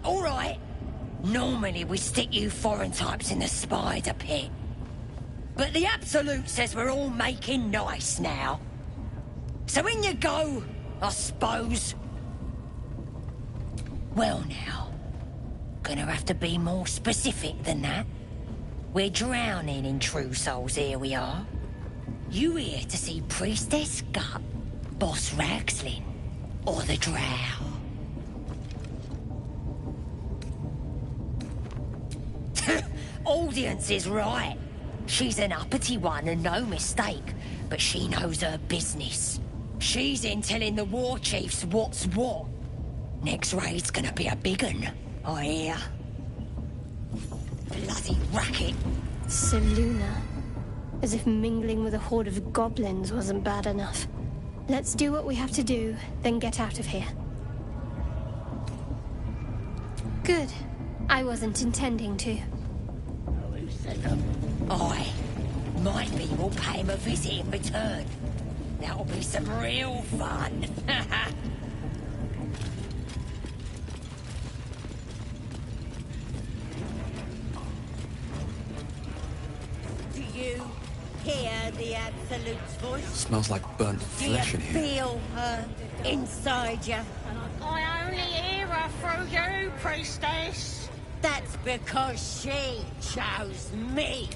all right. Normally we stick you foreign types in the spider pit. But the Absolute says we're all making nice now. So in you go, I suppose. Well now, gonna have to be more specific than that. We're drowning in true souls, here we are. You here to see Priestess Gut, Boss Ragsling, or the Drow? Audience is right. She's an uppity one and no mistake, but she knows her business. She's in telling the war chiefs what's what. Next raid's gonna be a big un, I hear. Bloody racket. Seluna. As if mingling with a horde of goblins wasn't bad enough. Let's do what we have to do, then get out of here. Good. I wasn't intending to. Aye. Maybe we'll pay him a visit in return. That'll be some real fun. Do you hear the Absolute's voice? Smells like burnt flesh in here. Do you feel her inside you? I only hear her through you, Priestess. That's because she chose me.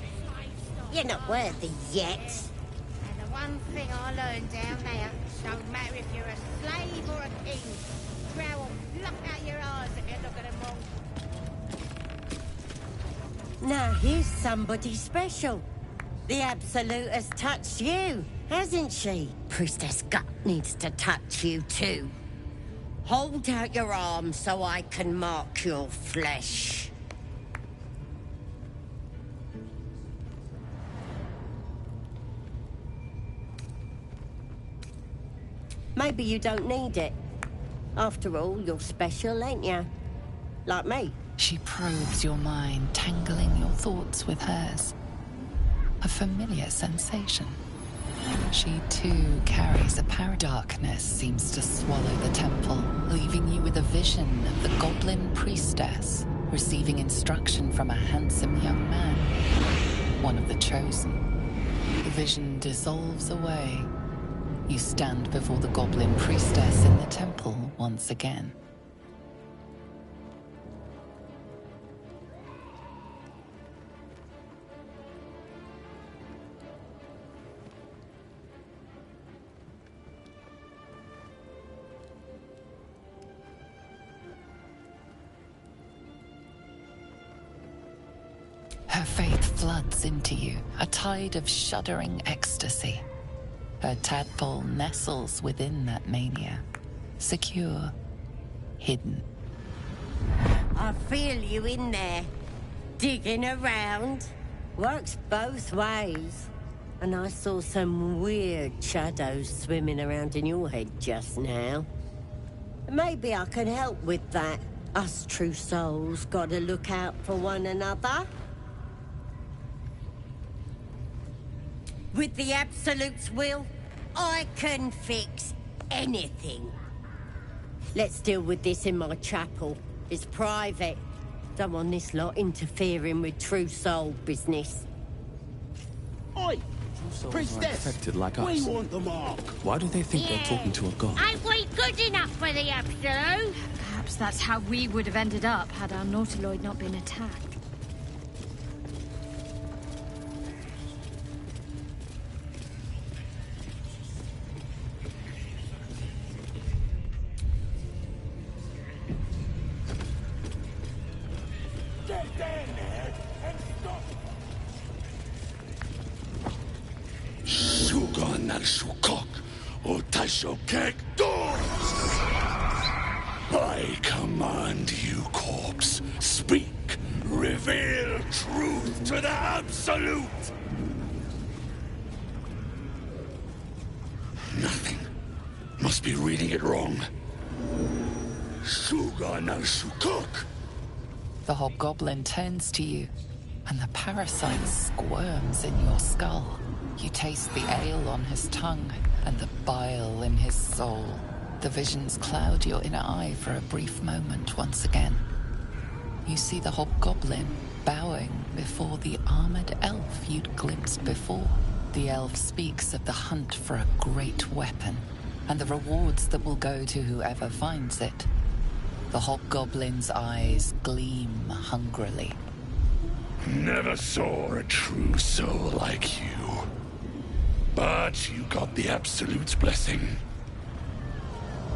You're not worthy yet. And the one thing I learned down there, don't matter if you're a slave or a king, Drow will block out your eyes if you look at them wrong. Now here's somebody special. The Absolute has touched you, hasn't she? Priestess Gut needs to touch you too. Hold out your arm so I can mark your flesh. Maybe you don't need it. After all, you're special, ain't you? Like me. She probes your mind, tangling your thoughts with hers. A familiar sensation. She too carries a power. Darkness seems to swallow the temple, leaving you with a vision of the goblin priestess receiving instruction from a handsome young man, one of the chosen. The vision dissolves away. You stand before the goblin priestess in the temple once again. Her faith floods into you, a tide of shuddering ecstasy. Her tadpole nestles within that mania, secure, hidden. I feel you in there, digging around. Works both ways. And I saw some weird shadows swimming around in your head just now. Maybe I can help with that. Us true souls gotta look out for one another. With the Absolute's will, I can fix anything. Let's deal with this in my chapel. It's private. Don't want this lot interfering with true soul business. Oi! Priestess! Affected like We us. want the mark! Why do they think they're talking to a god? Ain't we good enough for the Absolute? Perhaps that's how we would have ended up had our Nautiloid not been attacked. Get down there and stop! Sugan Sukok, Otashokek Doors! I command you, corpse. Speak. Reveal truth to the Absolute. Nothing. Must be reading it wrong. Sugan Sukok. The hobgoblin turns to you, and the parasite squirms in your skull. You taste the ale on his tongue, and the bile in his soul. The visions cloud your inner eye for a brief moment once again. You see the hobgoblin bowing before the armored elf you'd glimpsed before. The elf speaks of the hunt for a great weapon and the rewards that will go to whoever finds it. The hobgoblin's eyes gleam hungrily. Never saw a true soul like you. But you got the Absolute's blessing.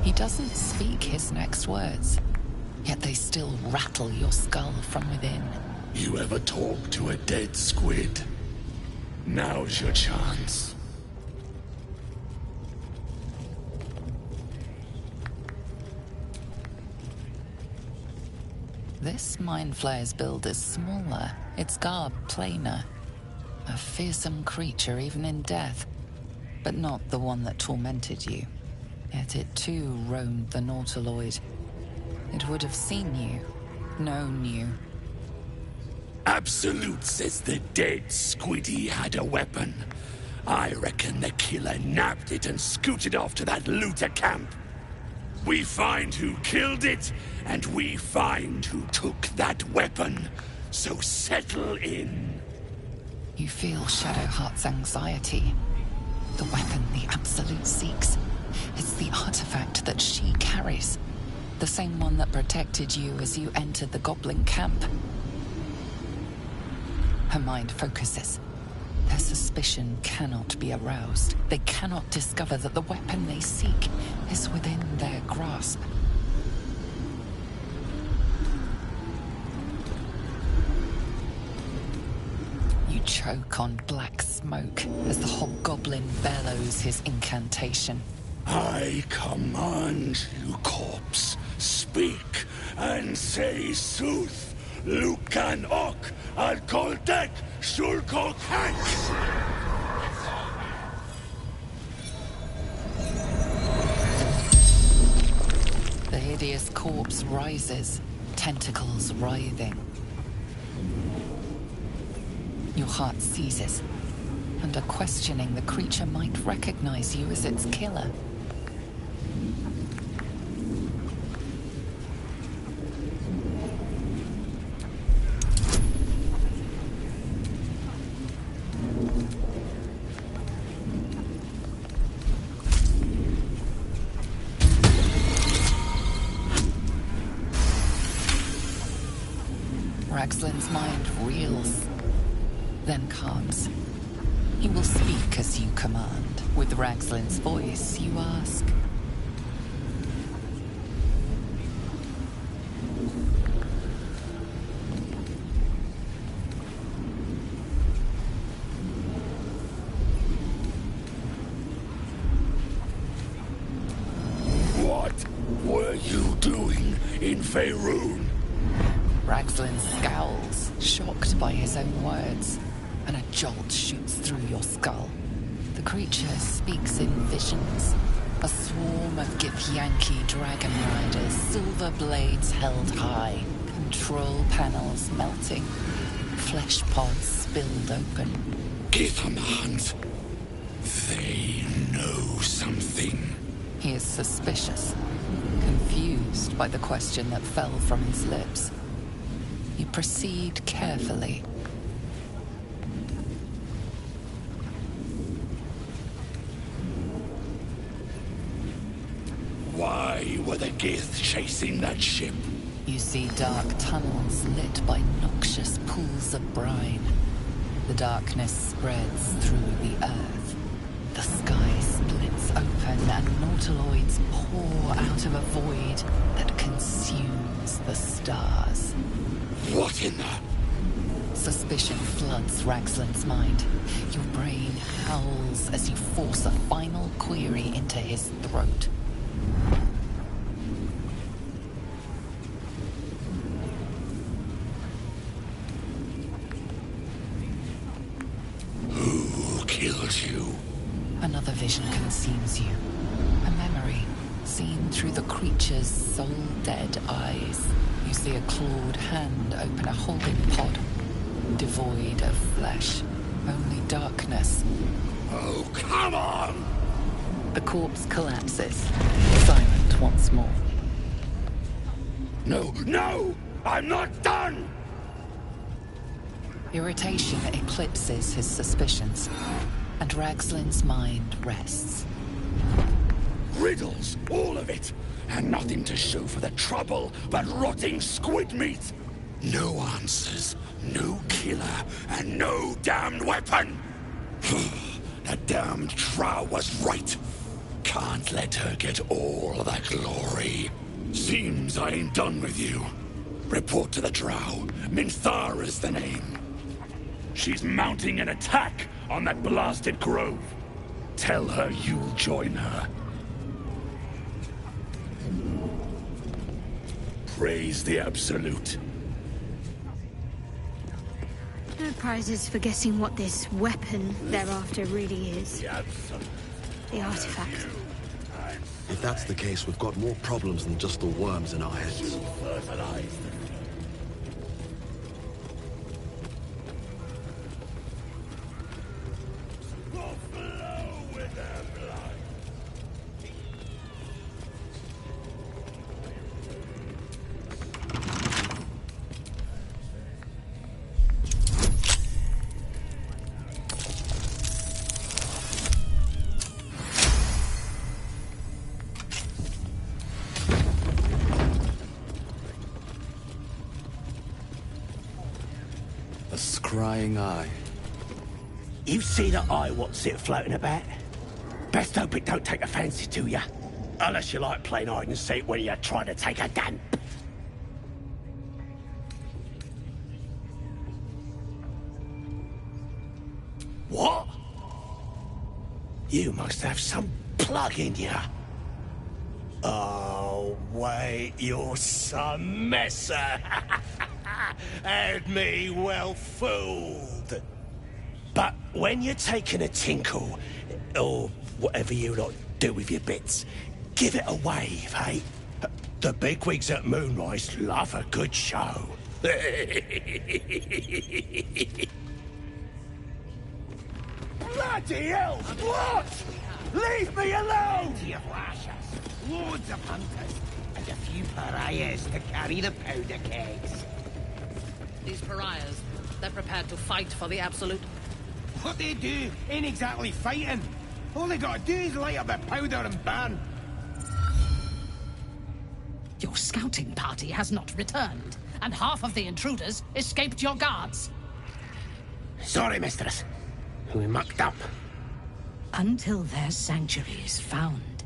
He doesn't speak his next words, yet they still rattle your skull from within. You ever talk to a dead squid? Now's your chance. This Mind Flayer's build is smaller, its garb plainer. A fearsome creature even in death, but not the one that tormented you. Yet it too roamed the Nautiloid. It would have seen you, known you. Absolute says the dead squiddy had a weapon. I reckon the killer nabbed it and scooted off to that looter camp. We find who killed it, and we find who took that weapon. So settle in. You feel Shadowheart's anxiety. The weapon the Absolute seeks. It's the artifact that she carries. The same one that protected you as you entered the goblin camp. Her mind focuses. Their suspicion cannot be aroused. They cannot discover that the weapon they seek is within their grasp. You choke on black smoke as the hobgoblin bellows his incantation. I command you, corpse. Speak and say sooth. Lucan ok al koldek shulkok hank. The hideous corpse rises, tentacles writhing. Your heart seizes. Under questioning, the creature might recognize you as its killer. Raxlin's mind reels, then calms. He will speak as you command. With Raxlin's voice, you ask. What were you doing in Faerun? Raxlin scowls, shocked by his own words, and a jolt shoots through your skull. The creature speaks in visions. A swarm of Githyanki dragon riders, silver blades held high, control panels melting, flesh pods spilled open. Get on the hunt. They know something. He is suspicious, confused by the question that fell from his lips. You proceed carefully. Why were the Gith chasing that ship? You see dark tunnels lit by noxious pools of brine. The darkness spreads through the earth. The sky splits open and nautiloids pour out of a void that consumes the stars. What in the... Suspicion floods Raxlin's mind. Your brain howls as you force a final query into his throat. Who killed you? Another vision consumes you. A memory, seen through the creature's soul-dead eyes. You see a clawed hand open a holding pod, devoid of flesh, only darkness. Oh, come on! The corpse collapses, silent once more. No, no! I'm not done! Irritation eclipses his suspicions, and Ragslin's mind rests. Riddles, all of it, and nothing to show for the trouble but rotting squid meat. No answers, no killer, and no damned weapon. The damned Drow was right. Can't let her get all the glory. Seems I ain't done with you. Report to the Drow. Minthara's the name. She's mounting an attack on that blasted grove. Tell her you'll join her. Praise the Absolute. No prizes for guessing what this weapon thereafter really is. The Absolute. The artifact. If that's the case, we've got more problems than just the worms in our heads. Fertilized. A scrying eye. You see that eye what's it floating about? Best hope it don't take a fancy to you. Unless you like playing hide and seek when you're trying to take a dump. What? You must have some plug in you. Oh, wait, you're some messer. Had me well fooled. But when you're taking a tinkle, or whatever you lot do with your bits, give it a wave, eh? The bigwigs at Moonrise love a good show. Bloody hell! What? Leave me alone! Plenty of lashers, loads of hunters, and a few pariahs to carry the powder kegs. These pariahs, they're prepared to fight for the Absolute. What they do ain't exactly fighting. All they gotta do is light up a powder and burn. Your scouting party has not returned, and half of the intruders escaped your guards. Sorry, mistress. We mucked up. Until their sanctuary is found,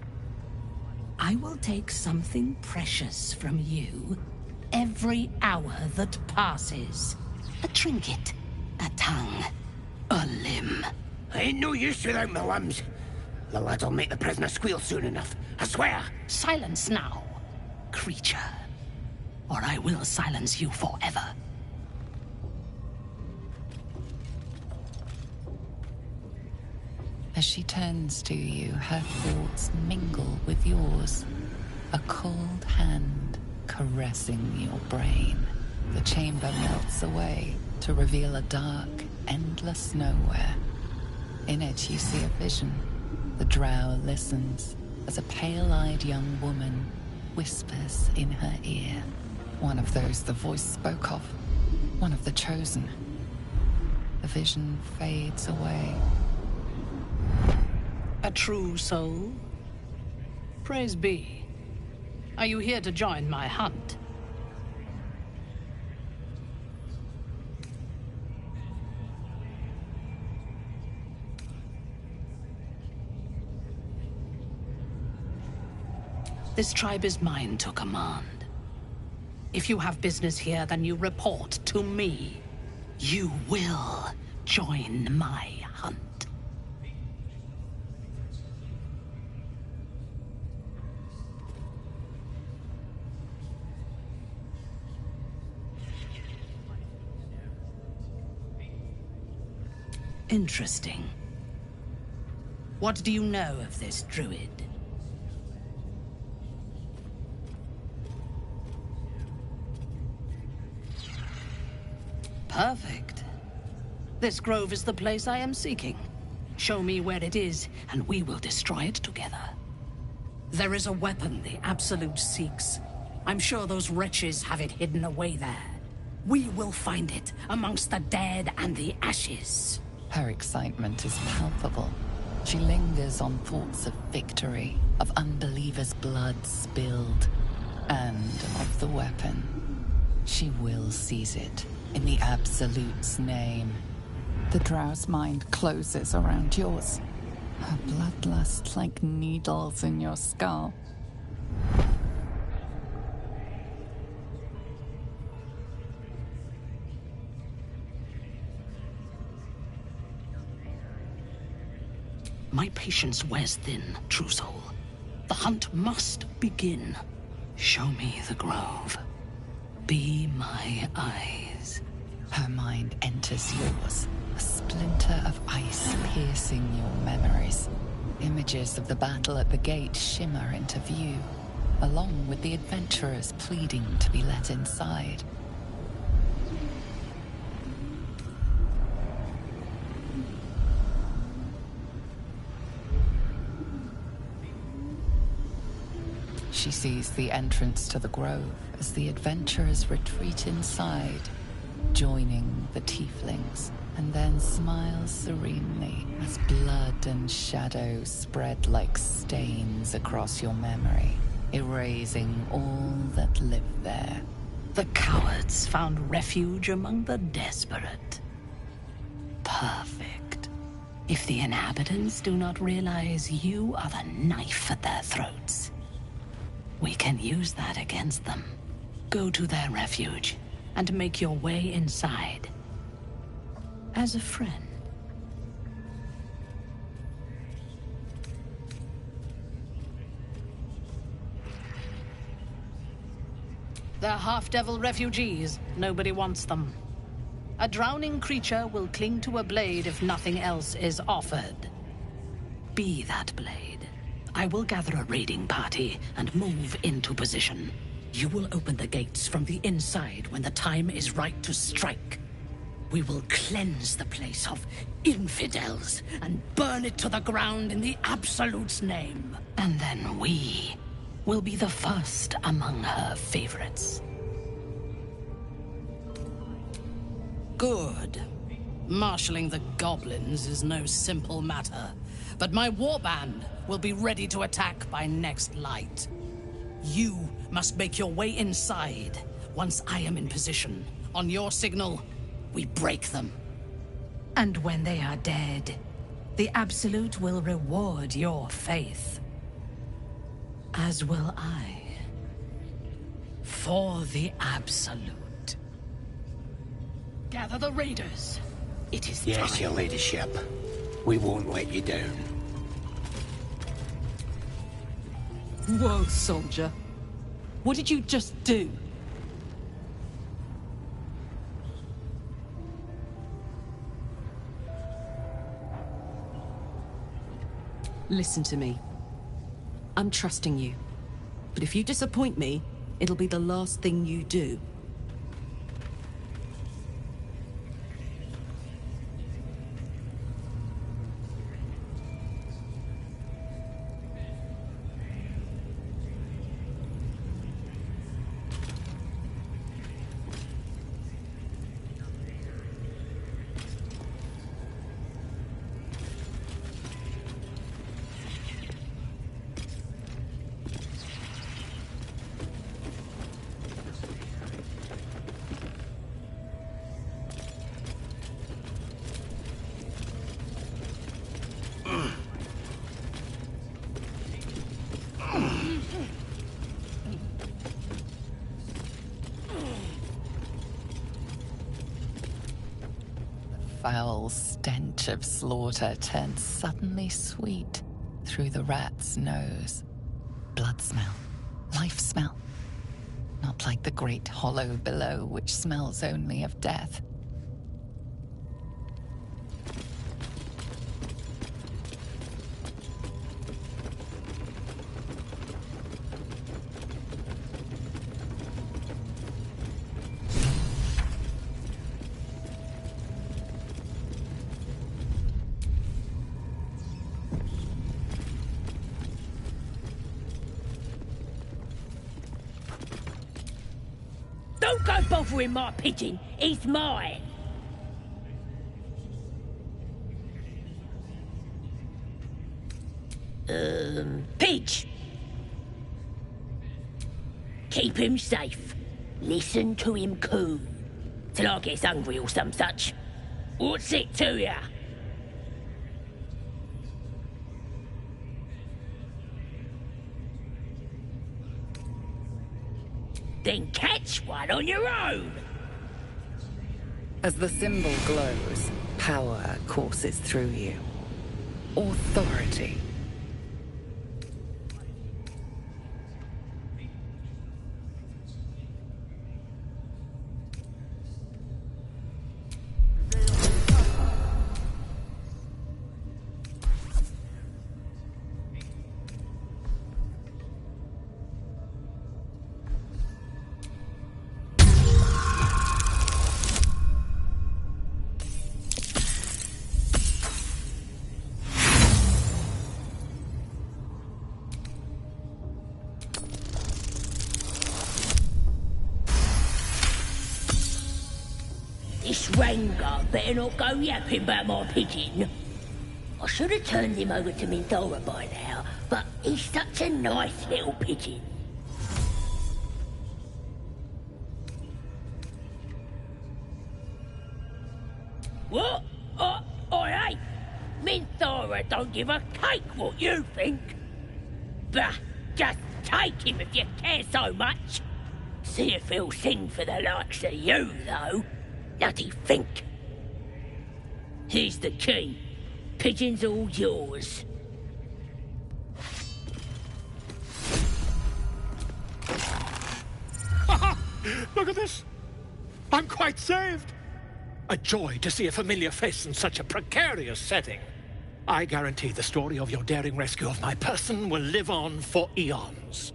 I will take something precious from you every hour that passes. A trinket, a tongue, a limb. Ain't no use without my limbs. The lad'll make the prisoner squeal soon enough, I swear. Silence now, creature, or I will silence you forever. As she turns to you, her thoughts mingle with yours. A cold hand caressing your brain. The chamber melts away to reveal a dark, endless nowhere. In it you see a vision. The drow listens as a pale-eyed young woman whispers in her ear. One of those the voice spoke of. One of the chosen. The vision fades away. A true soul? Praise be. Are you here to join my hunt? This tribe is mine to command. If you have business here, then you report to me. You will join my hunt. Interesting. What do you know of this druid? Perfect. This grove is the place I am seeking. Show me where it is, and we will destroy it together. There is a weapon the Absolute seeks. I'm sure those wretches have it hidden away there. We will find it amongst the dead and the ashes. Her excitement is palpable. She lingers on thoughts of victory, of unbelievers' blood spilled, and of the weapon. She will seize it, in the Absolute's name. The Drow's mind closes around yours. Her bloodlust like needles in your skull. My patience wears thin, true soul. The hunt must begin. Show me the grove. Be my eyes. Her mind enters yours, a splinter of ice piercing your memories. Images of the battle at the gate shimmer into view, along with the adventurers pleading to be let inside. She sees the entrance to the grove as the adventurers retreat inside, joining the tieflings, and then smiles serenely as blood and shadow spread like stains across your memory, erasing all that lived there. The cowards found refuge among the desperate. Perfect. If the inhabitants do not realize you are the knife at their throats, we can use that against them. Go to their refuge and make your way inside. As a friend. They're half-devil refugees. Nobody wants them. A drowning creature will cling to a blade if nothing else is offered. Be that blade. I will gather a raiding party and move into position. You will open the gates from the inside when the time is right to strike. We will cleanse the place of infidels and burn it to the ground in the Absolute's name. And then we will be the first among her favorites. Good. Marshalling the goblins is no simple matter, but my warband will be ready to attack by next light. You must make your way inside. Once I am in position, on your signal, we break them. And when they are dead, the Absolute will reward your faith. As will I. For the Absolute. Gather the raiders. It is Yes, time. your ladyship. We won't let you down. Whoa, soldier. What did you just do? Listen to me. I'm trusting you. But if you disappoint me, it'll be the last thing you do. Foul stench of slaughter turns suddenly sweet through the rat's nose. Blood smell, life smell. Not like the great hollow below, which smells only of death. Don't go bothering my pigeon. It's mine. Pidge. Keep him safe. Listen to him coo. Till I gets hungry or some such. What's it to ya? Then catch one on your own. As the symbol glows, power courses through you. Authority. This Ranger better not go yapping about my pigeon. I should have turned him over to Mindora by now, but he's such a nice little pigeon. What? I ain't. Mindora don't give a cake what you think. Bah, just take him if you care so much. See if he'll sing for the likes of you, though. Bloody think. Here's the key. Pigeon's all yours. Look at this. I'm quite saved. A joy to see a familiar face in such a precarious setting. I guarantee the story of your daring rescue of my person will live on for eons.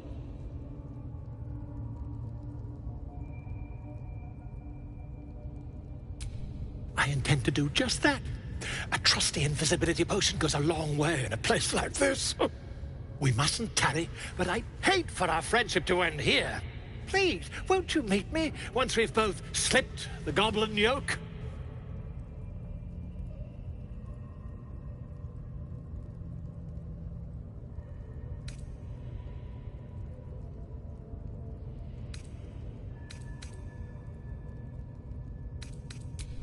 I intend to do just that. A trusty invisibility potion goes a long way in a place like this. We mustn't tarry, but I'd hate for our friendship to end here. Please, won't you meet me once we've both slipped the goblin yoke?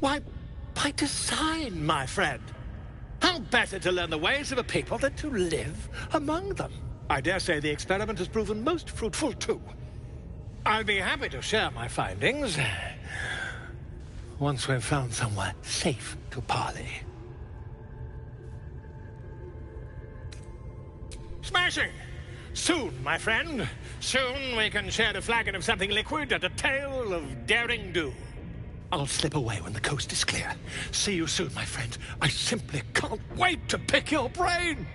Why, by design, my friend. How better to learn the ways of a people than to live among them? I dare say the experiment has proven most fruitful, too. I'll be happy to share my findings once we've found somewhere safe to parley. Smashing! Soon, my friend. Soon we can share a flagon of something liquid and a tale of daring do. I'll slip away when the coast is clear. See you soon, my friend. I simply can't wait to pick your brain!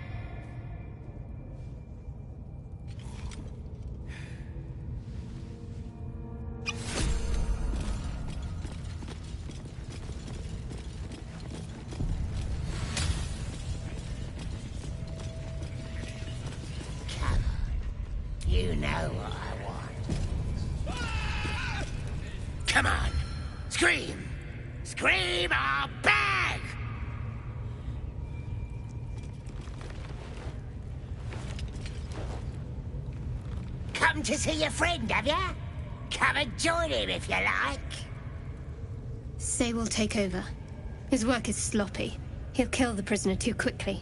You know what I want. Come on! Scream! Scream or beg! Come to see your friend, have ya? Come and join him if you like. Say we'll take over. His work is sloppy. He'll kill the prisoner too quickly.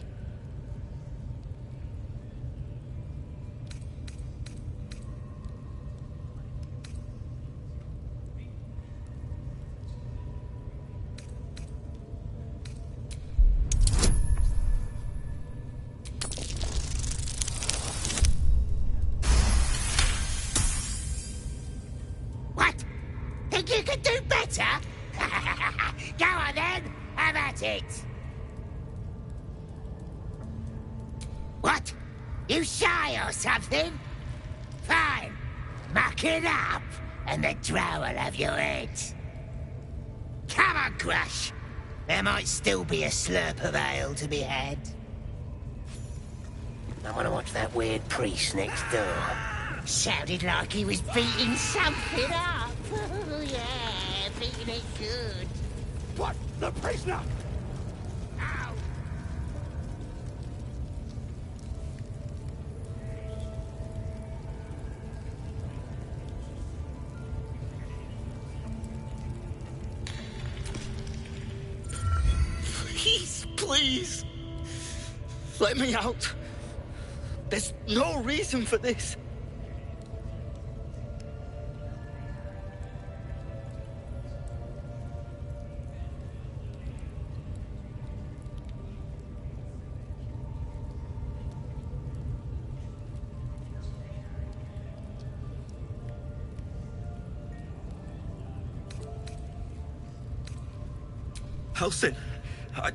Think you could do better? Go on then, have at it. What? You shy or something? Fine. Muck it up, and the drow will have your head. Come on, Crush. There might still be a slurp of ale to be had. I want to watch that weird priest next door. Sounded like he was beating something up. Oh, yeah, feeling it good. What? The prisoner? Ow! Please. Let me out. There's no reason for this. Helsing, I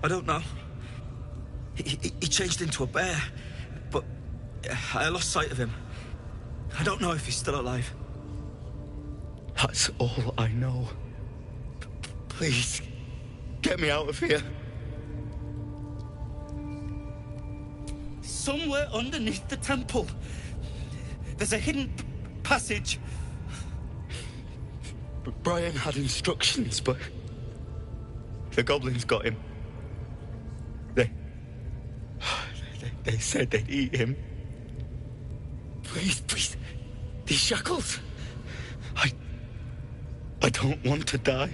don't know. He changed into a bear, but I lost sight of him. I don't know if he's still alive. That's all I know. Please, get me out of here. Somewhere underneath the temple, there's a hidden passage. Brian had instructions, but the goblins got him. They said they'd eat him. Please, these shackles. I don't want to die.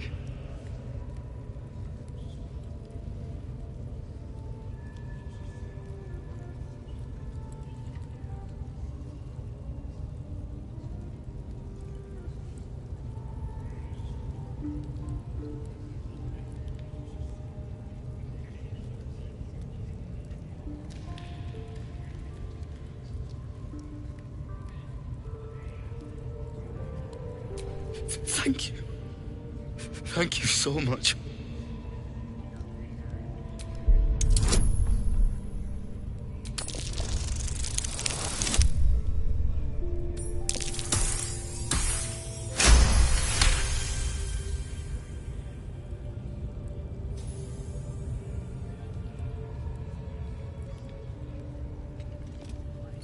Thank you. Thank you so much.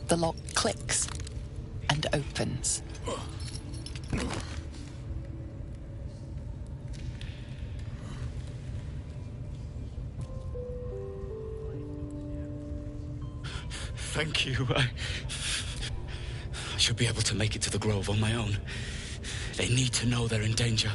The lock clicks and opens. Thank you. I should be able to make it to the Grove on my own. They need to know they're in danger.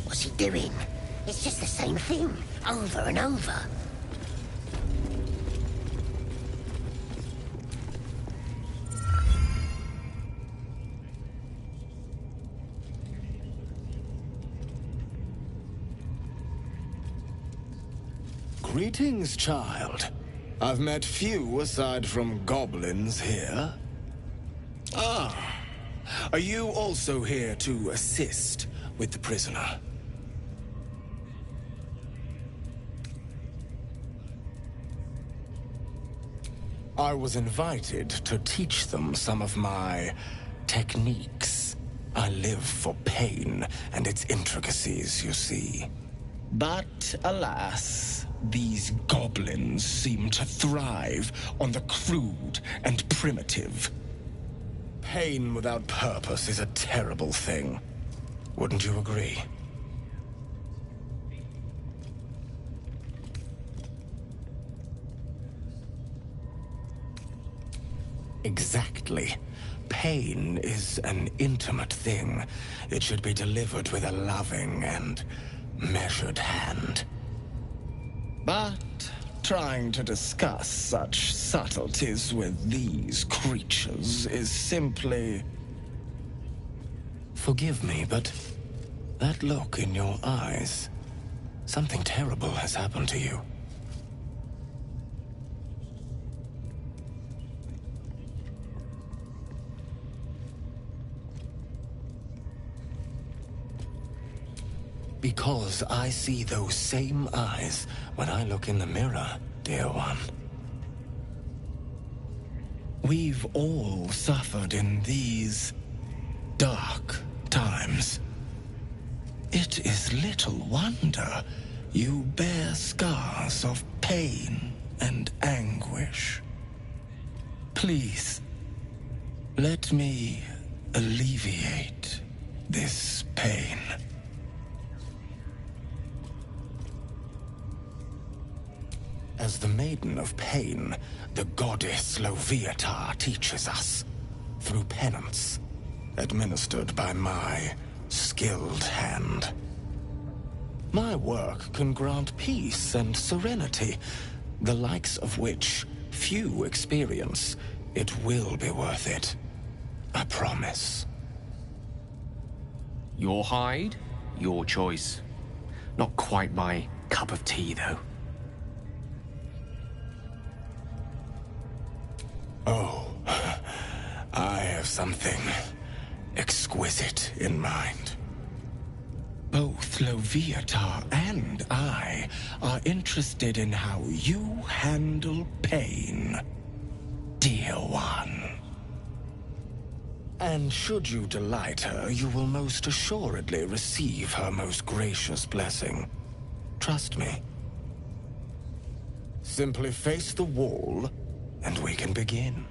What's he doing? It's just the same thing, over and over. Greetings, child. I've met few aside from goblins here. Ah, are you also here to assist with the prisoner? I was invited to teach them some of my techniques. I live for pain and its intricacies, you see. But alas, these goblins seem to thrive on the crude and primitive. Pain without purpose is a terrible thing. Wouldn't you agree? Exactly. Pain is an intimate thing. It should be delivered with a loving and measured hand. But trying to discuss such subtleties with these creatures is simply... Forgive me, but that look in your eyes... Something terrible has happened to you. Because I see those same eyes when I look in the mirror, dear one. We've all suffered in these dark times. It is little wonder you bear scars of pain and anguish. Please, let me alleviate this pain. As the Maiden of Pain, the goddess Loviatar teaches us, through penance, administered by my skilled hand. My work can grant peace and serenity, the likes of which few experience. It will be worth it. I promise. Your hide, your choice. Not quite my cup of tea, though. Oh, I have something exquisite in mind. Both Loviatar and I are interested in how you handle pain, dear one. And should you delight her, you will most assuredly receive her most gracious blessing. Trust me. Simply face the wall, and we can begin.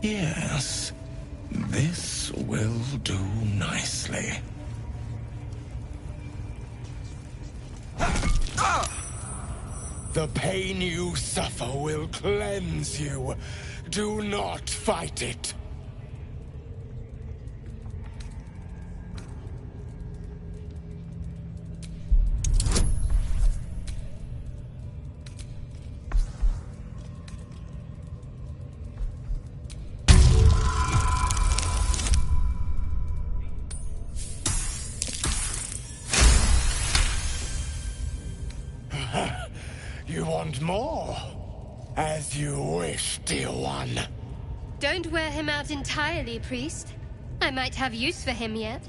Yes, this will do nicely. The pain you suffer will cleanse you. Do not fight it. You want more? As you wish, dear one. Don't wear him out entirely, priest. I might have use for him yet.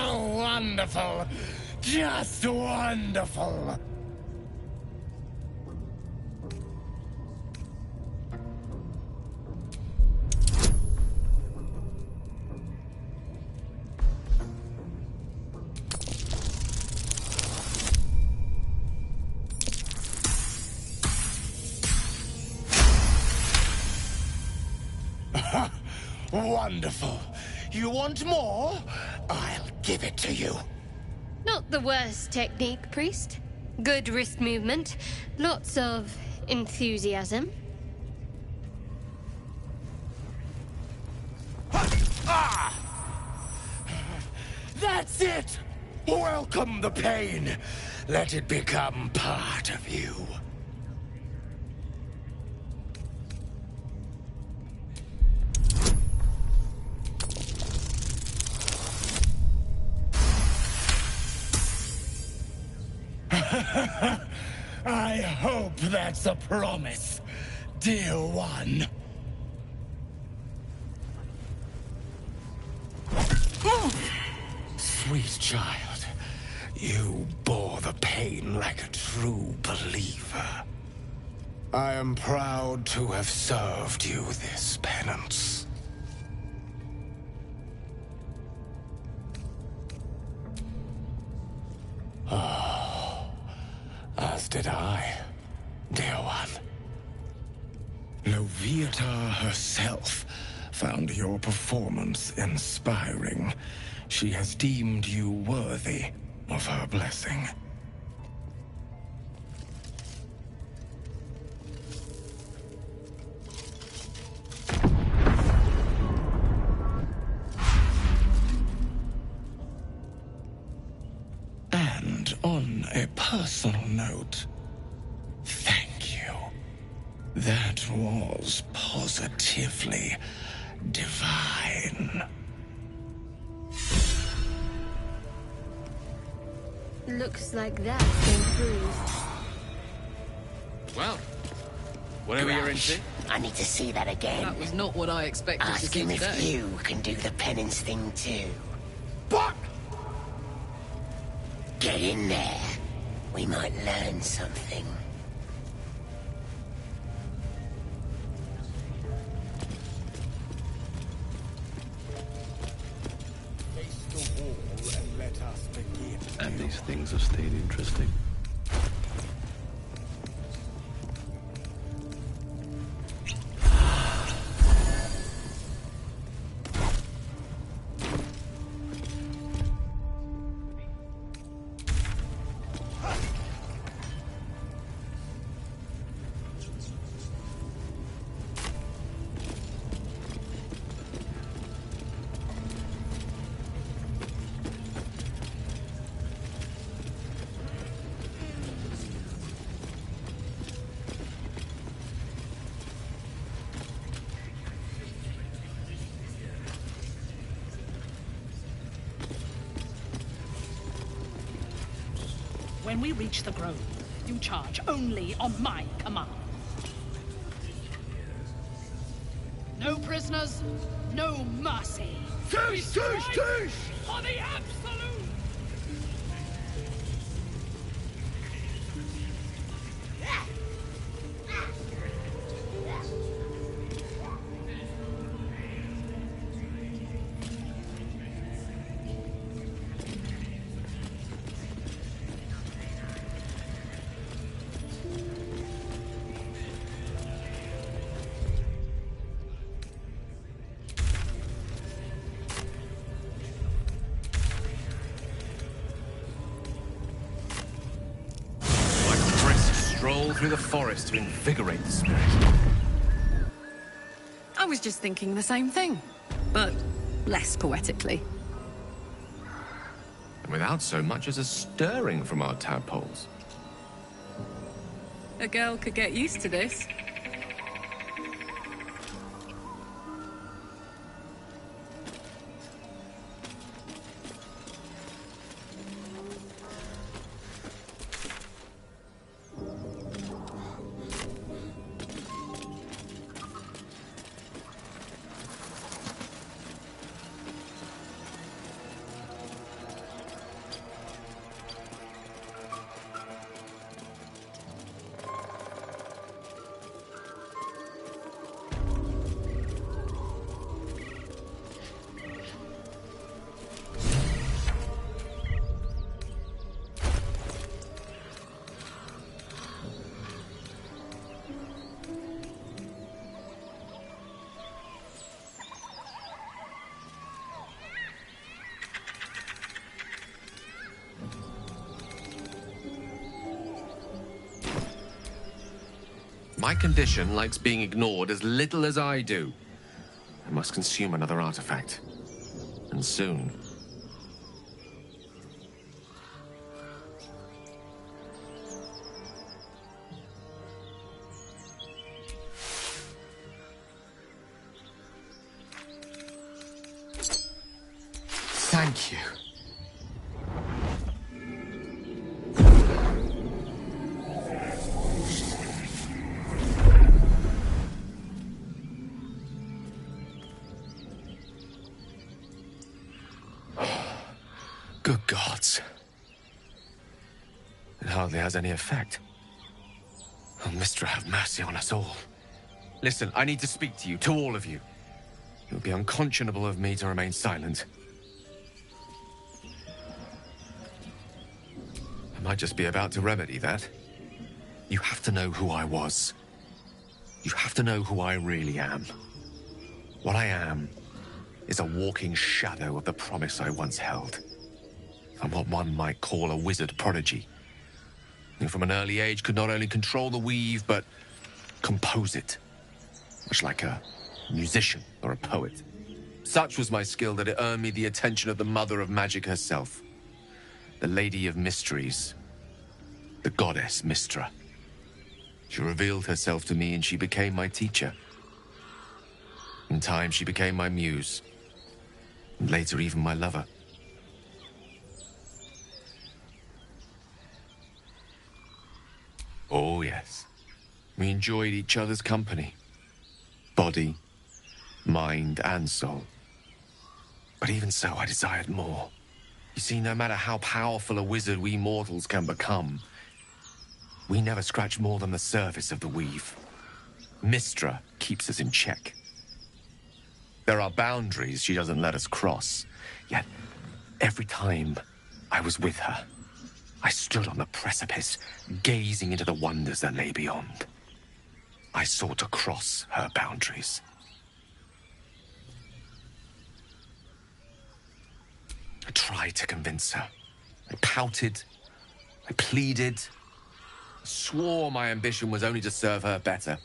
Wonderful. Just wonderful. Wonderful. You want more? I'll give it to you. Not the worst technique, priest. Good wrist movement. Lots of enthusiasm. Ah! That's it! Welcome the pain. Let it become part of you. I hope that's a promise, dear one. Sweet child, you bore the pain like a true believer. I am proud to have served you this penance. Oh, as did I, dear one. Loviatar herself found your performance inspiring. She has deemed you worthy of her blessing. And on a personal note, thank you. That was positively divine. Looks like that's improved. Well, whatever you're into. I need to see that again. That was not what I expected to Ask see him if today. you can do the penance thing too. What? Get in there. We might learn something. Face the wall and let us begin. And these things have stayed interesting. When we reach the grove, you charge only on my command. No prisoners, no mercy. Cease! For the absolute! Stroll through the forest to invigorate the spirit. I was just thinking the same thing, but less poetically. And without so much as a stirring from our tadpoles. A girl could get used to this. My condition likes being ignored as little as I do. I must consume another artifact. And soon. Thank you. Good gods. It hardly has any effect. Oh, Mistra, have mercy on us all. Listen, I need to speak to you, to all of you. It would be unconscionable of me to remain silent. I might just be about to remedy that. You have to know who I was. You have to know who I really am. What I am is a walking shadow of the promise I once held. I'm what one might call a wizard prodigy, who from an early age could not only control the weave, but compose it, much like a musician or a poet. Such was my skill that it earned me the attention of the mother of magic herself, the Lady of Mysteries, the goddess Mistra. She revealed herself to me and she became my teacher. In time, she became my muse, and later even my lover. Oh, yes. We enjoyed each other's company. Body, mind, and soul. But even so, I desired more. You see, no matter how powerful a wizard we mortals can become, we never scratch more than the surface of the weave. Mystra keeps us in check. There are boundaries she doesn't let us cross, yet every time I was with her, I stood on the precipice, gazing into the wonders that lay beyond. I sought to cross her boundaries. I tried to convince her. I pouted. I pleaded. I swore my ambition was only to serve her better.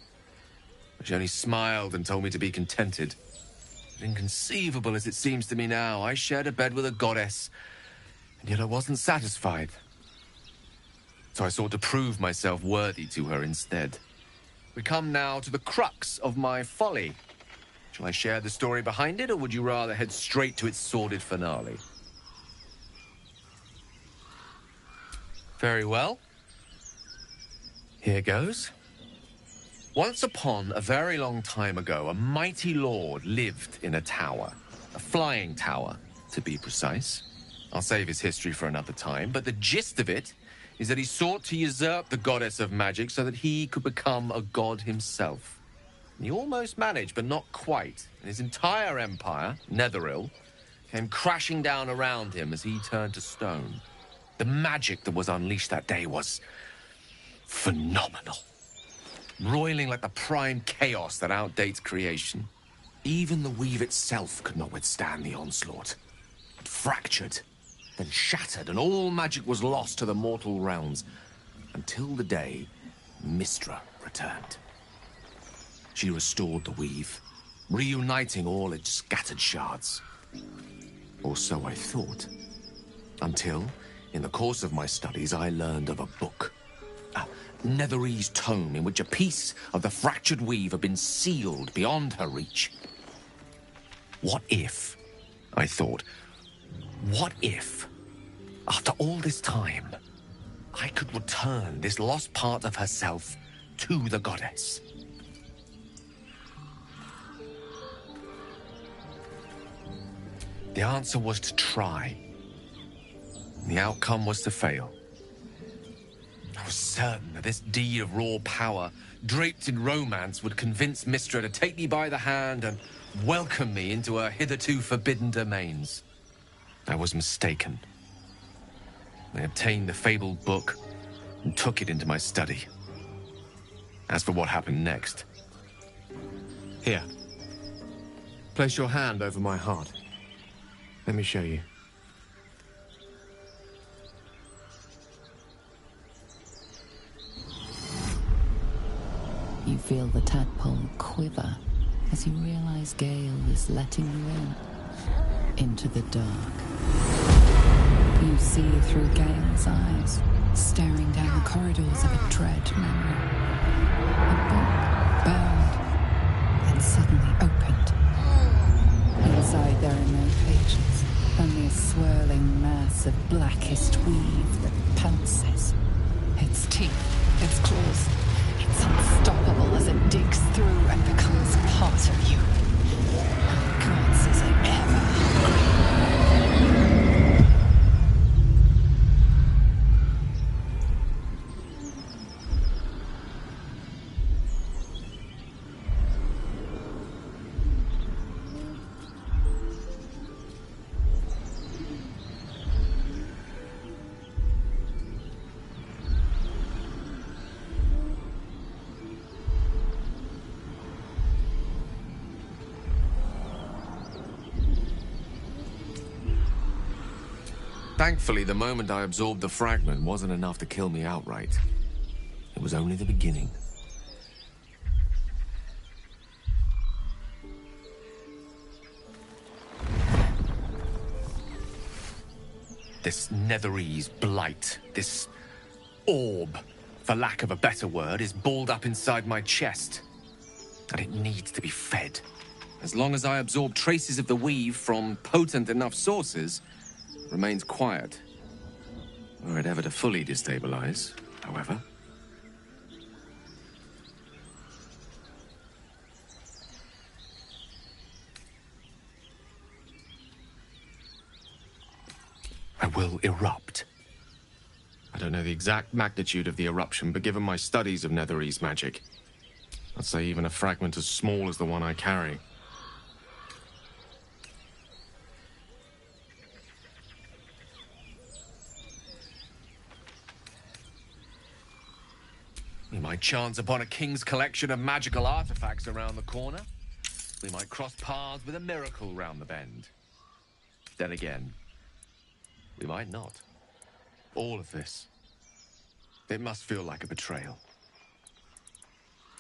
But she only smiled and told me to be contented. But inconceivable as it seems to me now, I shared a bed with a goddess, and yet I wasn't satisfied. So I sought to prove myself worthy to her instead. We come now to the crux of my folly. Shall I share the story behind it, or would you rather head straight to its sordid finale? Very well. Here goes. Once upon a very long time ago, a mighty lord lived in a tower. A flying tower, to be precise. I'll save his history for another time, but the gist of it is that he sought to usurp the goddess of magic so that he could become a god himself. And he almost managed, but not quite. And his entire empire, Netheril, came crashing down around him as he turned to stone. The magic that was unleashed that day was phenomenal. Roiling like the prime chaos that outdates creation. Even the weave itself could not withstand the onslaught. It fractured, then shattered, and all magic was lost to the mortal realms. Until the day Mystra returned. She restored the weave, reuniting all its scattered shards. Or so I thought. Until, in the course of my studies, I learned of a book. A Netherese tome in which a piece of the fractured weave had been sealed beyond her reach. What if, I thought, what if, after all this time, I could return this lost part of herself to the goddess? The answer was to try. The outcome was to fail. I was certain that this deed of raw power, draped in romance, would convince Mystra to take me by the hand and welcome me into her hitherto forbidden domains. I was mistaken. I obtained the fabled book and took it into my study. As for what happened next... Here. Place your hand over my heart. Let me show you. You feel the tadpole quiver as you realize Gale is letting you into the dark. You see through Gale's eyes, staring down the corridors of a dread memory. A book bound and suddenly opened. Inside there are no pages, only a swirling mass of blackest weave that pounces. Its teeth, its claws, it's unstoppable as it digs through and becomes part of you. Gods, is it ever hungry? Thankfully, the moment I absorbed the fragment wasn't enough to kill me outright. It was only the beginning. This Netherese blight, this orb, for lack of a better word, is balled up inside my chest. And it needs to be fed. As long as I absorb traces of the weave from potent enough sources, remains quiet. Were it ever to fully destabilize, however. will erupt. I don't know the exact magnitude of the eruption, but given my studies of Netherese magic, I'd say even a fragment as small as the one I carry. We might chance upon a king's collection of magical artifacts around the corner. We might cross paths with a miracle round the bend. Then again, we might not. All of this, it must feel like a betrayal.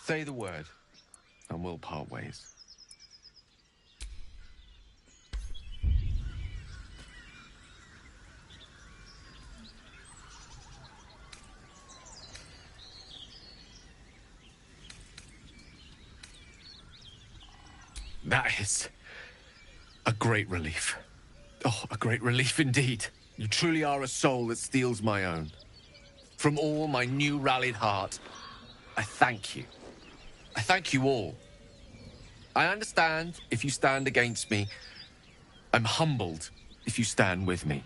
Say the word, and we'll part ways. That is a great relief. Oh, a great relief indeed. You truly are a soul that steals my own. From all my new rallied heart, I thank you. I thank you all. I understand if you stand against me. I'm humbled if you stand with me.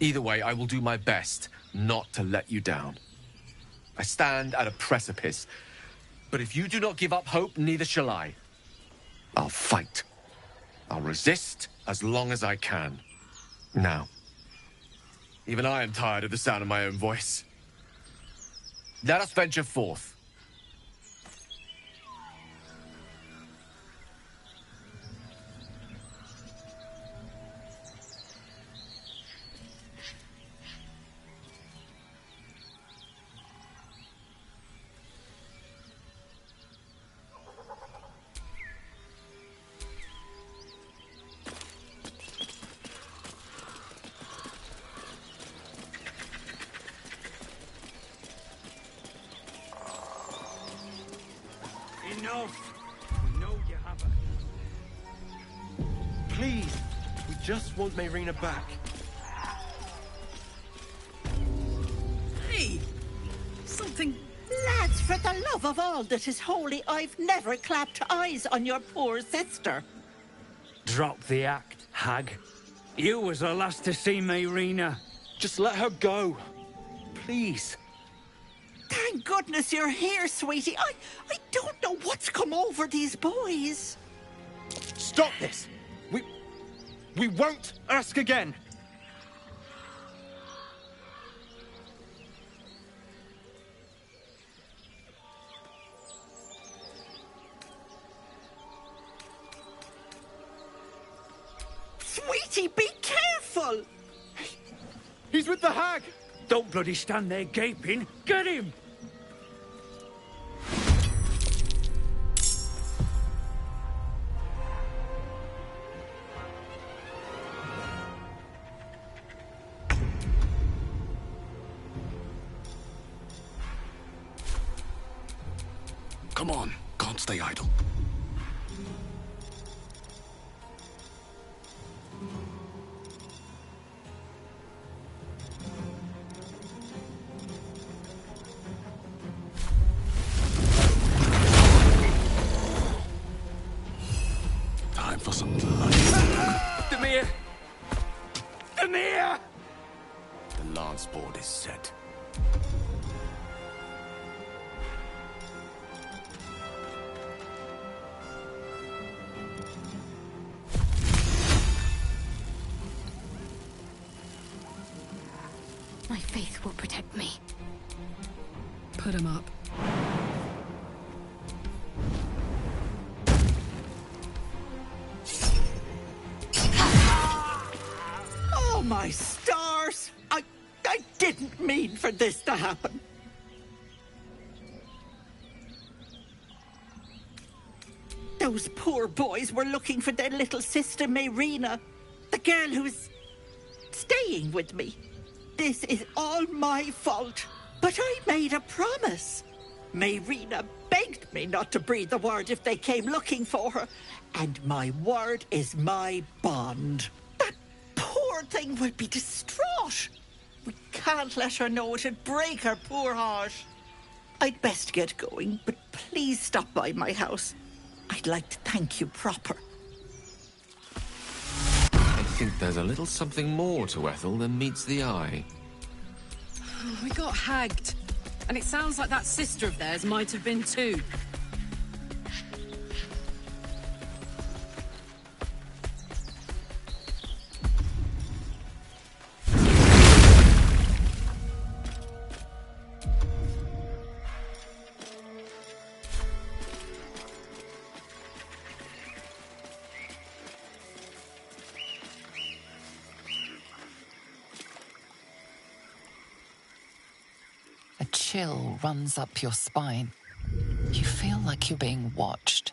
Either way, I will do my best not to let you down. I stand at a precipice, but if you do not give up hope, neither shall I. I'll fight. I'll resist as long as I can. Now, even I am tired of the sound of my own voice. Let us venture forth. Enough! We know you haven't. Please, we just want Mayrina back. Hey! Something... Lads, for the love of all that is holy, I've never clapped eyes on your poor sister. Drop the act, hag. You was the last to see Mayrina. Just let her go. Please. Thank goodness you're here, sweetie. I don't know what's come over these boys. Stop this! We won't ask again. Sweetie, be careful! He's with the hag! Don't bloody stand there gaping. Get him! Come on, can't stay idle. Time for some blood. Demir! Demir! The lance board is set. My faith will protect me. Put him up. Oh, my stars! I didn't mean for this to happen. Those poor boys were looking for their little sister, Mayrina, the girl who's staying with me. This is all my fault, but I made a promise. Mayrina begged me not to breathe a word if they came looking for her, and my word is my bond. That poor thing will be distraught. We can't let her know. It'd break her poor heart. I'd best get going, but please stop by my house. I'd like to thank you proper. I think There's a little something more to Ethel than meets the eye. We got hagged. And it sounds like that sister of theirs might have been too. A chill runs up your spine. You feel like you're being watched.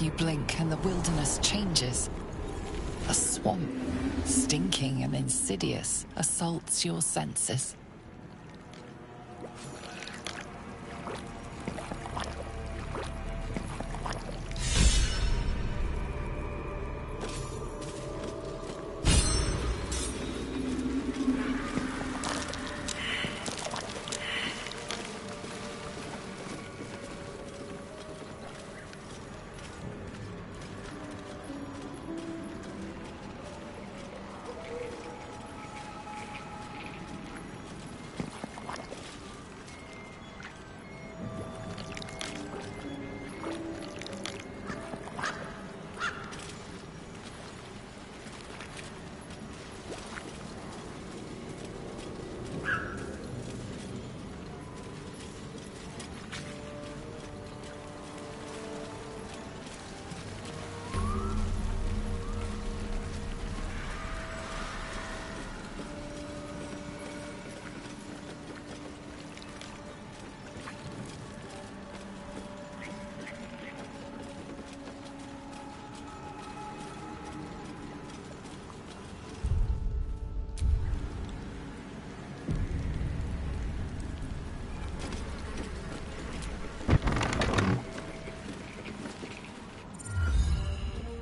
You blink and the wilderness changes. A swamp, stinking and insidious, assaults your senses.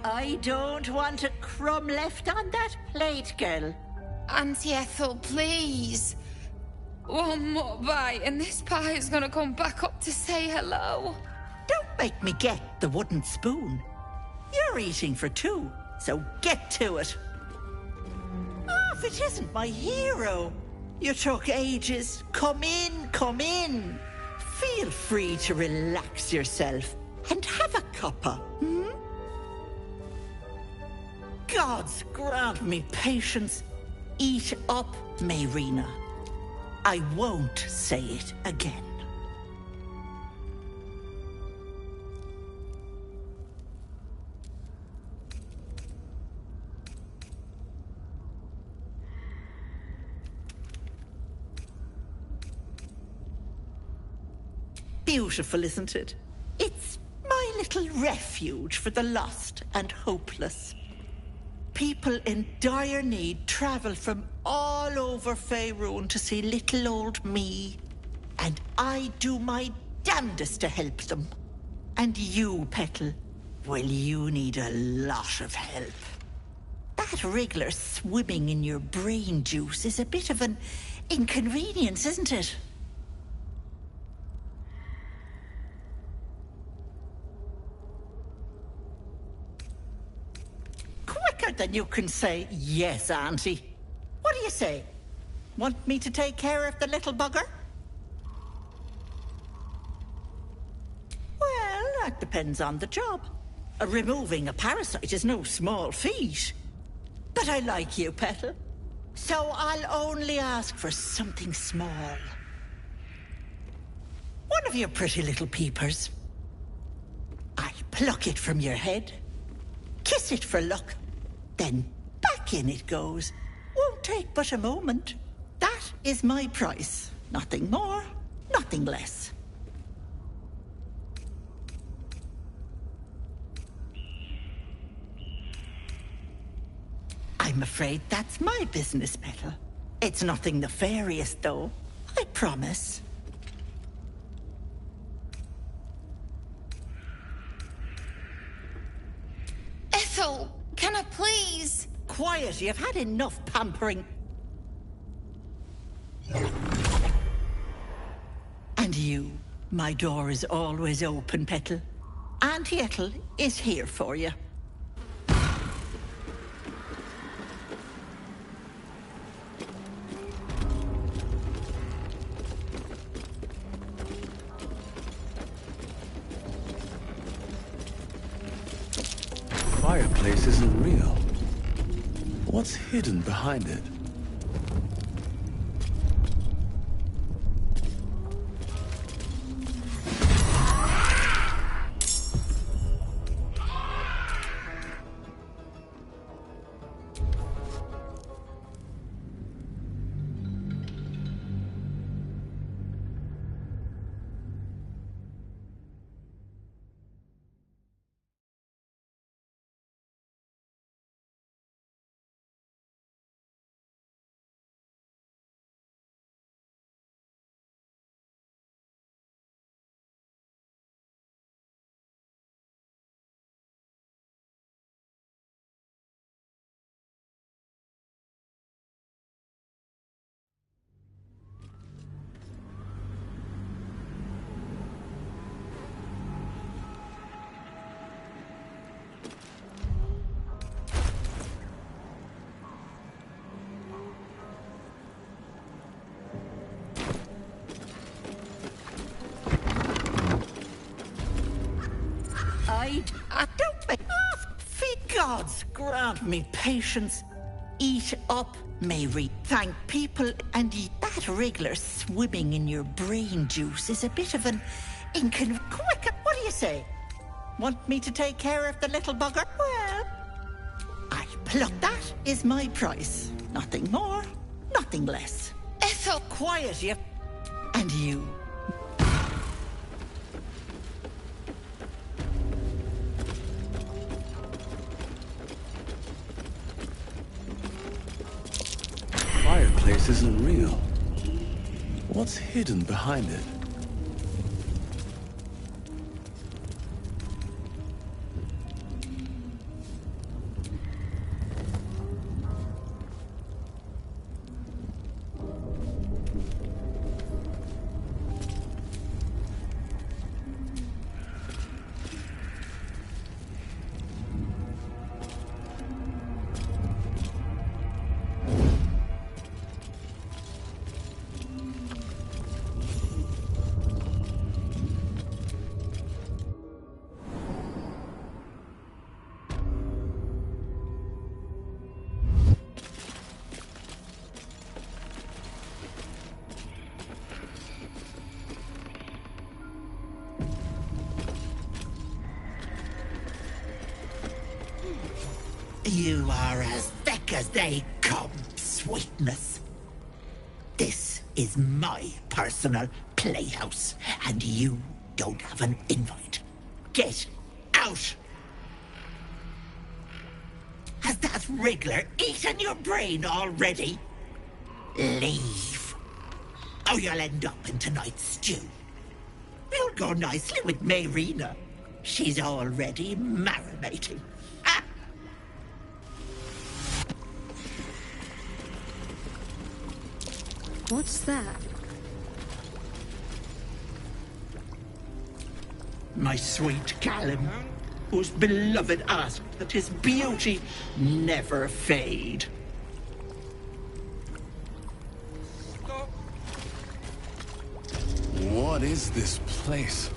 I don't want a crumb left on that plate, girl. Auntie Ethel, please. One more bite and this pie is gonna come back up to say hello. Don't make me get the wooden spoon. You're eating for two, so get to it. Oh, if it isn't my hero. You took ages. Come in, come in. Feel free to relax yourself and have a cuppa, hmm? Gods grant me patience. Eat up, Mayrina. I won't say it again. Beautiful, isn't it? It's my little refuge for the lost and hopeless. People in dire need travel from all over Faerun to see little old me. And I do my damnedest to help them. And you, Petal, well, you need a lot of help. That wriggler swimming in your brain juice is a bit of an inconvenience, isn't it? Quicker than you can say, yes, Auntie. What do you say? Want me to take care of the little bugger? Well, that depends on the job. Removing a parasite is no small feat. But I like you, Petal. So I'll only ask for something small. One of your pretty little peepers. I pluck it from your head, kiss it for luck, then back in it goes. Won't take but a moment. That is my price. Nothing more, nothing less. I'm afraid that's my business, Petal. It's nothing nefarious, though. I promise. Ethel, can I please? Quiet, you've had enough pampering. And you, my door is always open, Petal. Auntie Ethel is here for you. Fireplace isn't real. What's hidden behind it? I don't make... Fee gods, grant me patience. Eat up, Mary. Thank people and eat. That wriggler swimming in your brain juice is a bit of an Quick, what do you say? Want me to take care of the little bugger? Well, I pluck. That is my price. Nothing more, nothing less. Ethel! Quiet, you... And you. Fireplace isn't real. What's hidden behind it? You are as thick as they come, sweetness. This is my personal playhouse, and you don't have an invite. Get out! Has that wriggler eaten your brain already? Leave. Or you'll end up in tonight's stew. You'll go nicely with Mayrina. She's already marinating. What's that? My sweet Callum, whose beloved asked that his beauty never fade. What is this place?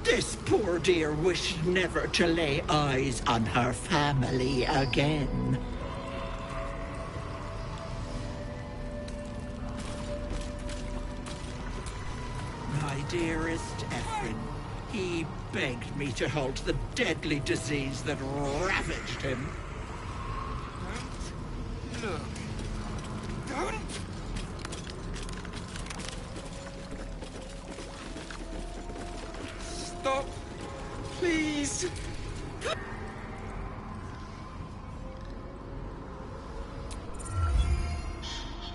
This poor dear wished never to lay eyes on her family again. My dearest Ephraim, he begged me to halt the deadly disease that ravaged him. Stop! Please!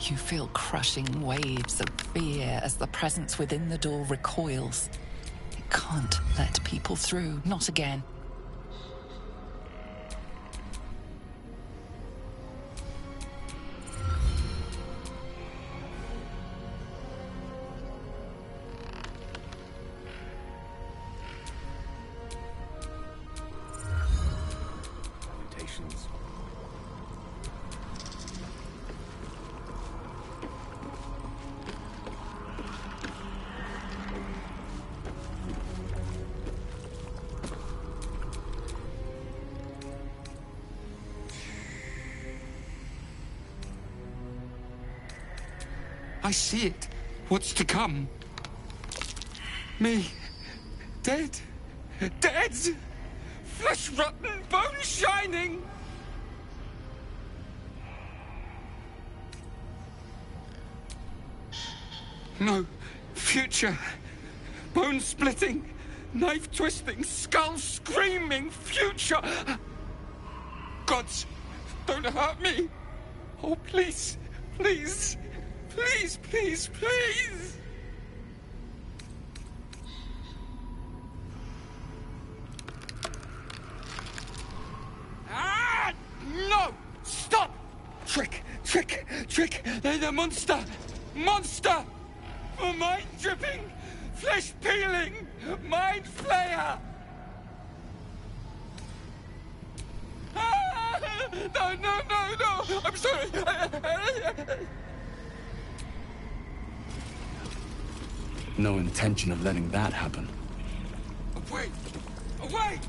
You feel crushing waves of fear as the presence within the door recoils. It can't let people through, not again. I see it. What's to come? Me. Dead. Dead! Flesh rotten, bone shining! No. Future. Bone splitting. Knife twisting. Skull screaming. Future! Gods, don't hurt me! Oh, please. Please. Please, please, please! Ah! No! Stop! Trick! Trick! Trick! They're the monster! Monster! For mind dripping! Flesh peeling! Mind flayer! Ah! No, no, no, no! I'm sorry! No intention of letting that happen. Away! Away!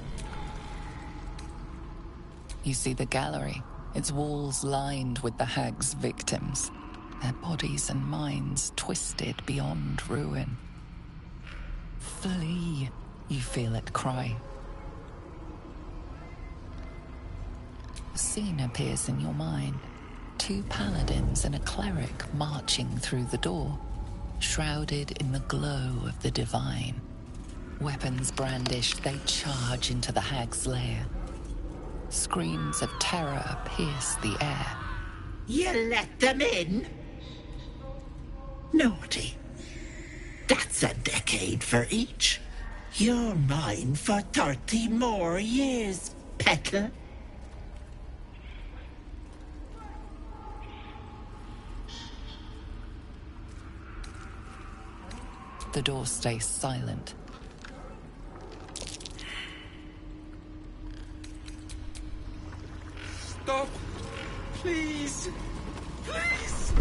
You see the gallery, its walls lined with the hag's victims, their bodies and minds twisted beyond ruin. Flee, you feel it cry. A scene appears in your mind. 2 paladins and a cleric marching through the door, shrouded in the glow of the divine. Weapons brandished, they charge into the hag's lair. Screams of terror pierce the air. You let them in? Naughty. That's a decade for each. You're mine for 30 more years, peddler. The door stays silent. Stop! Please! Please!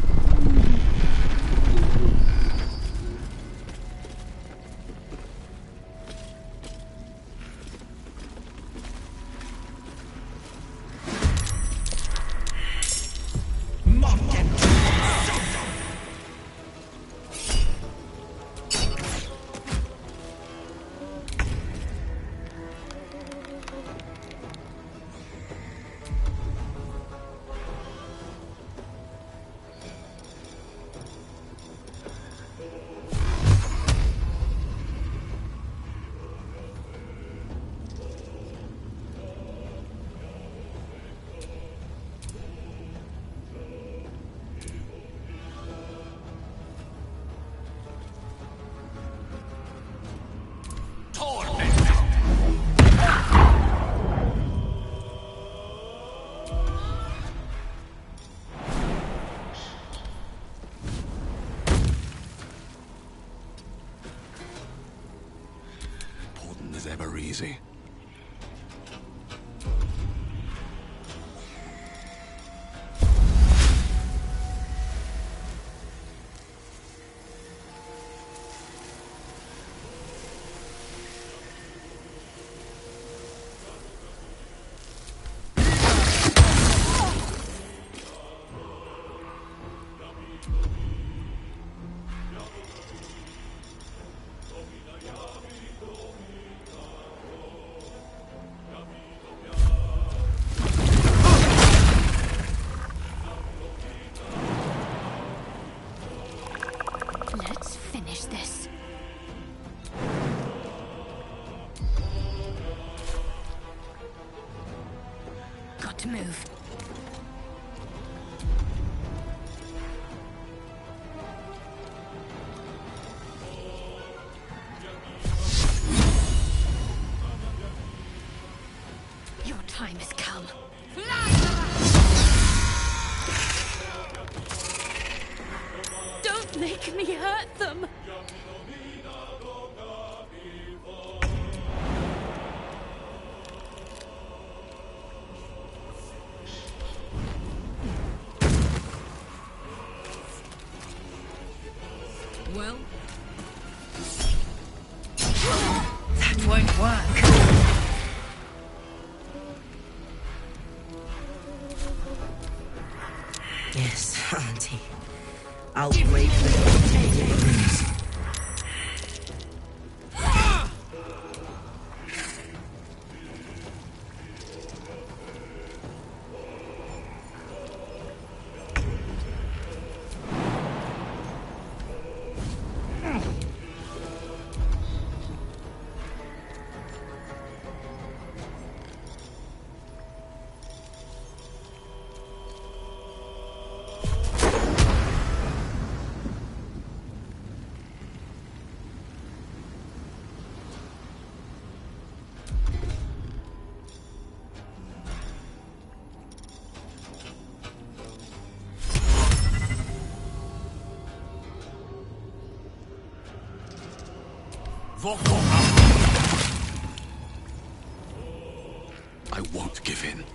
Ever easy. them. Well, that won't work. Yes, Auntie. I'll break the I won't give in.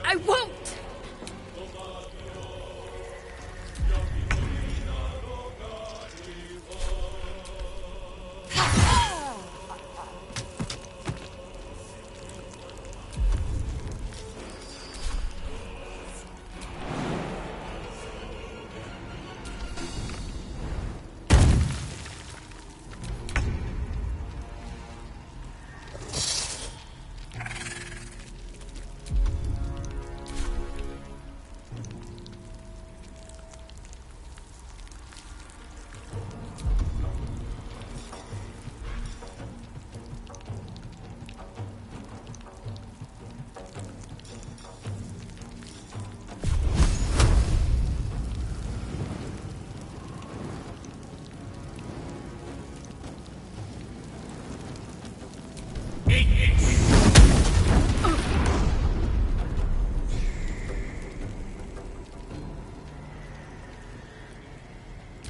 I won't!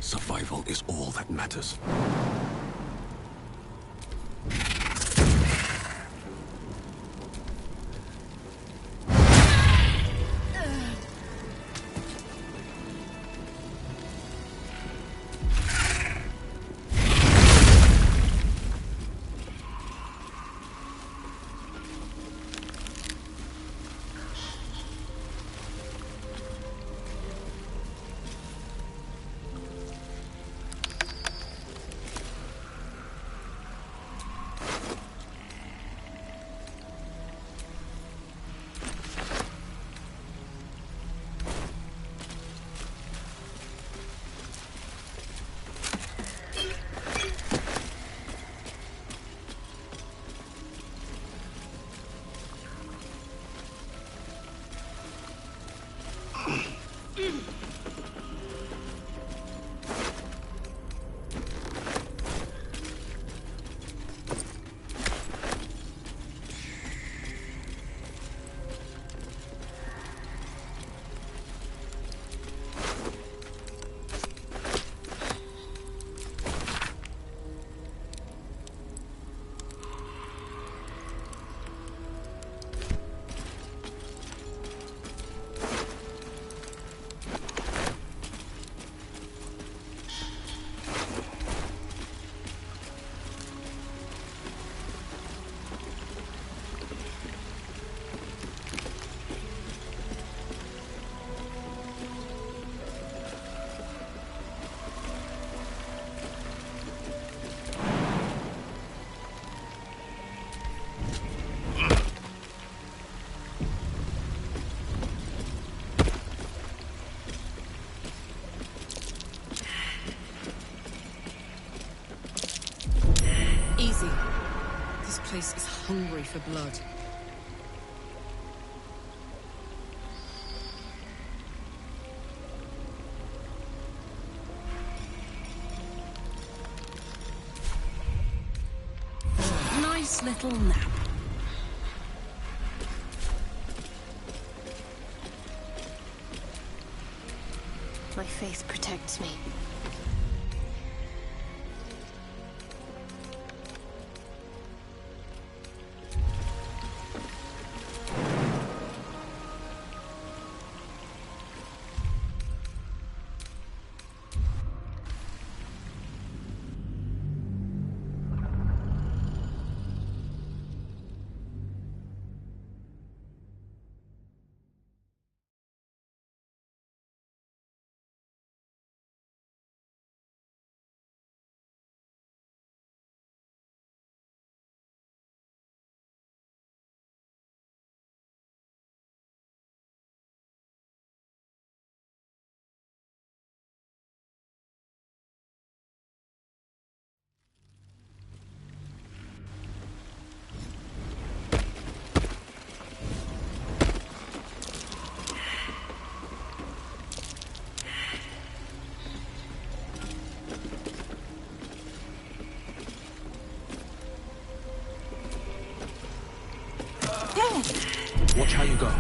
Survival is all that matters. hungry for blood. Nice little nap. My faith protects me. Watch how you go.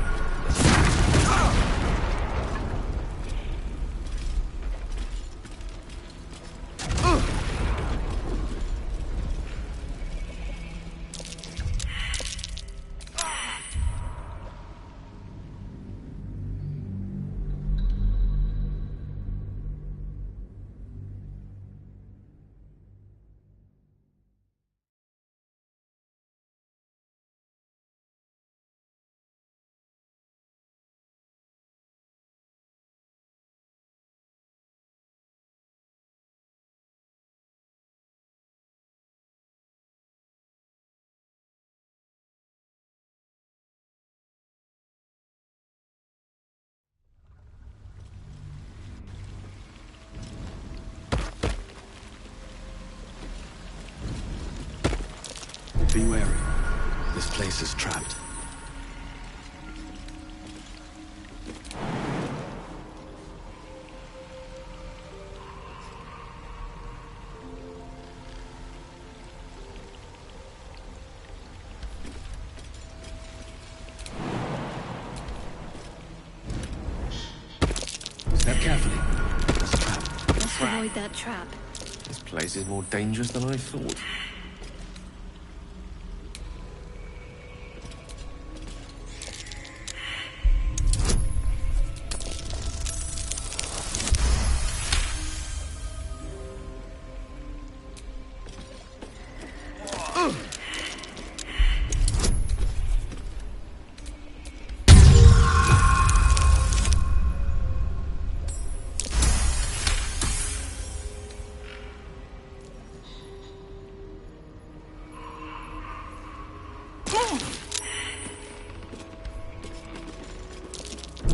Be wary. This place is trapped. Step carefully. That's a trap. Let's avoid that trap. This place is more dangerous than I thought.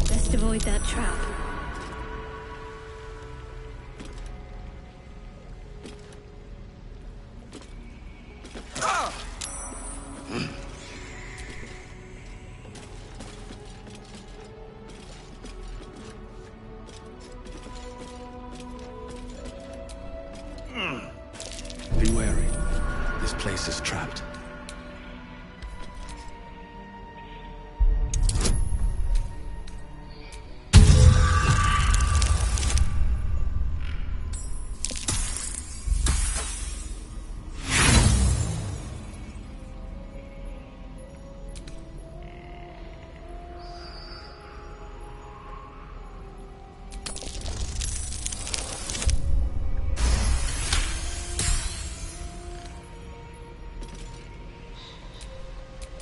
Best avoid that trap. Be wary. This place is trapped.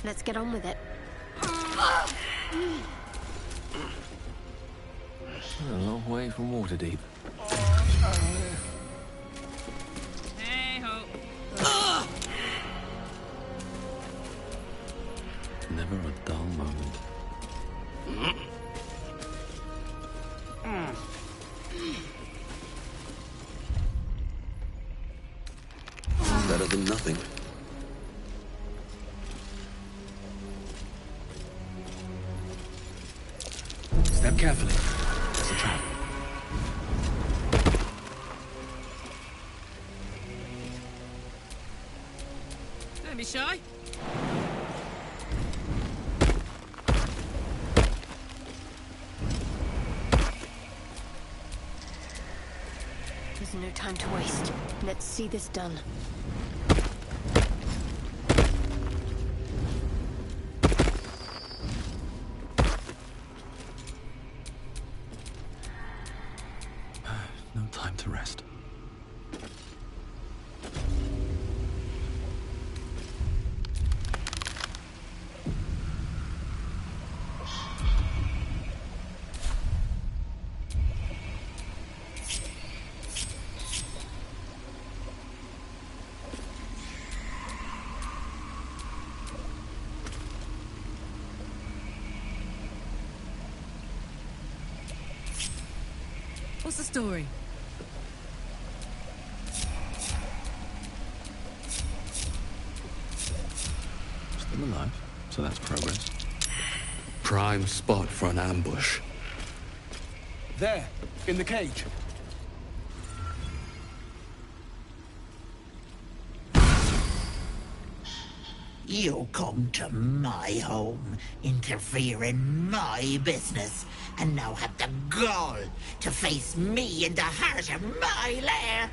Let's get on with it. A long way from Waterdeep. Never a dull moment. Better than nothing. Tread carefully. It's a trap. Don't be shy. There's no time to waste. Let's see this done. No time to rest. What's the story? Still alive, so that's progress. Prime spot for an ambush. There, in the cage. You come to my home, interfere in my business, and now have the gall to face me in the heart of my lair?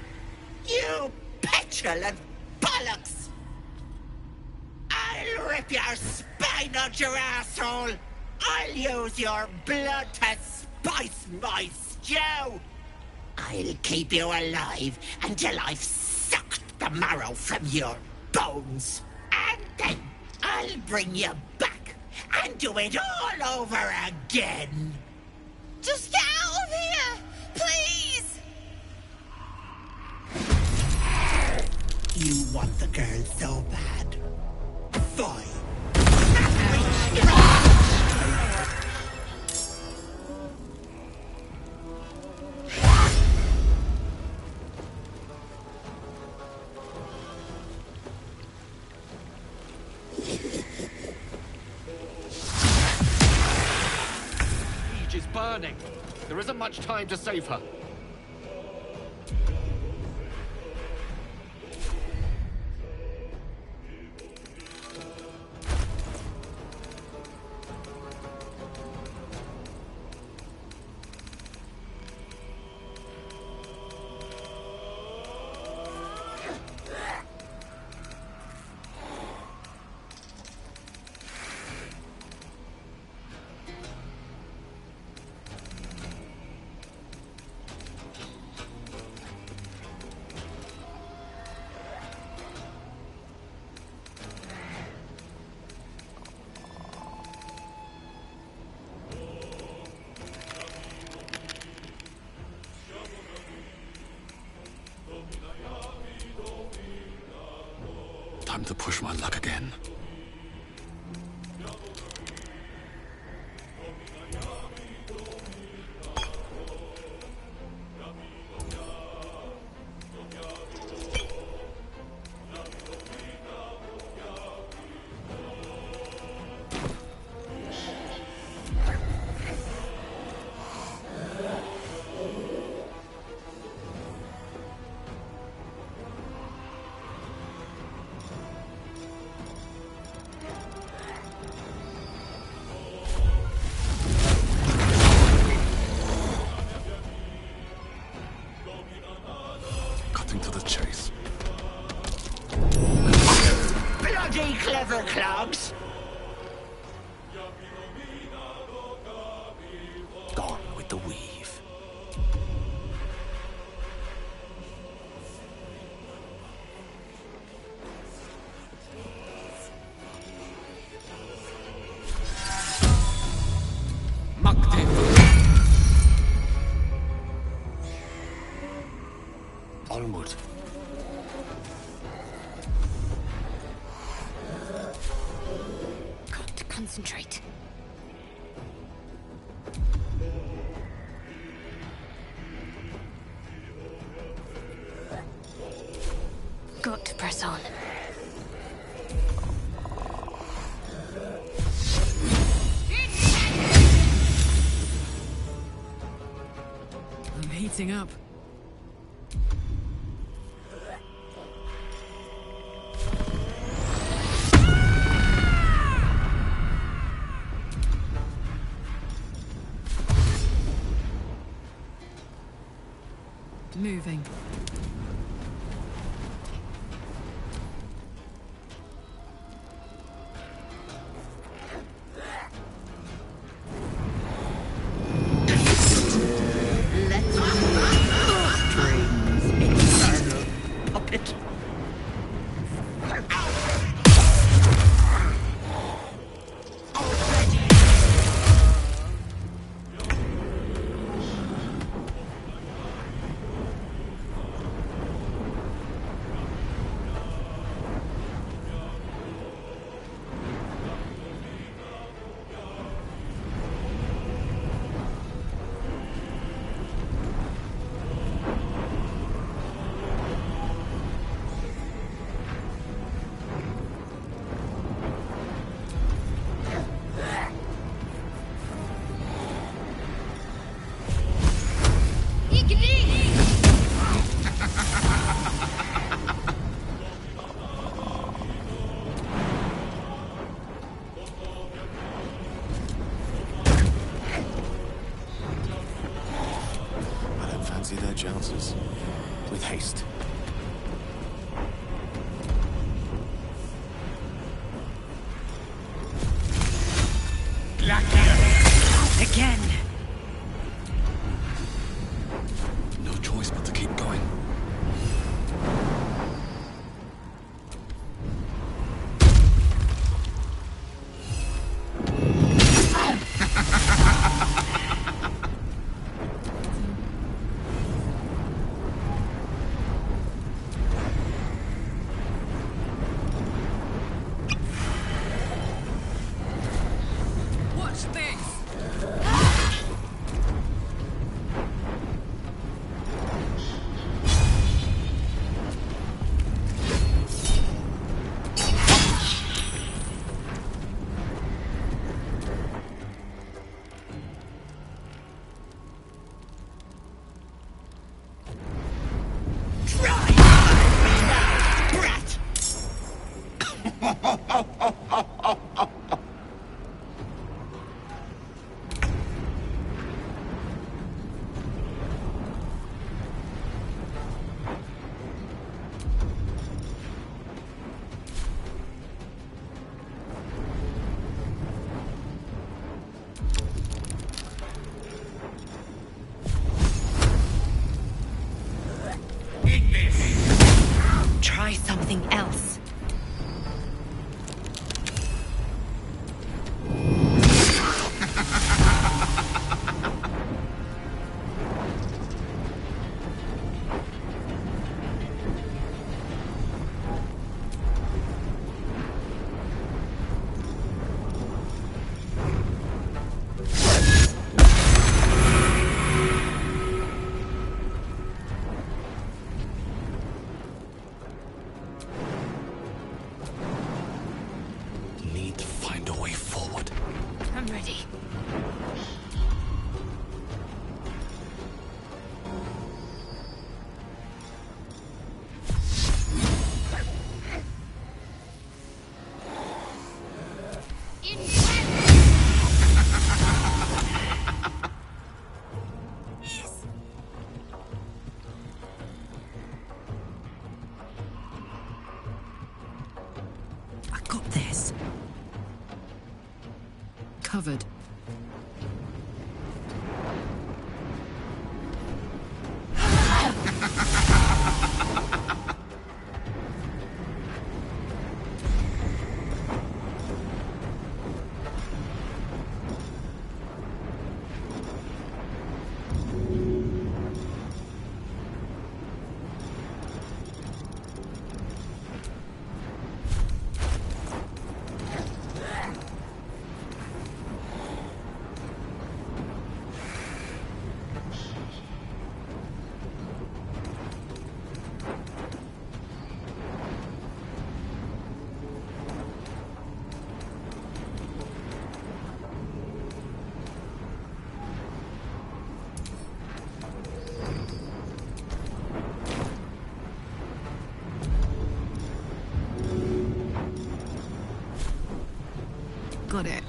You petulant bollocks! I'll rip your spine out your asshole! I'll use your blood to spice my stew! I'll keep you alive until I've sucked the marrow from your bones! And then I'll bring you back and do it all over again! Just get out of here! Please! You want the girl so bad? Fine. Siege is burning. There isn't much time to save her. Time to push my luck again. To the chase. Bloody clever clogs! Gone with the weave. Onward. Got to concentrate. Got to press on. heating up. Moving. Puppet. I don't fancy their chances. With haste. Again. No choice but to keep going. Watch this! Try something else. Need to find a way forward. I'm ready. I got this. Covered. got it.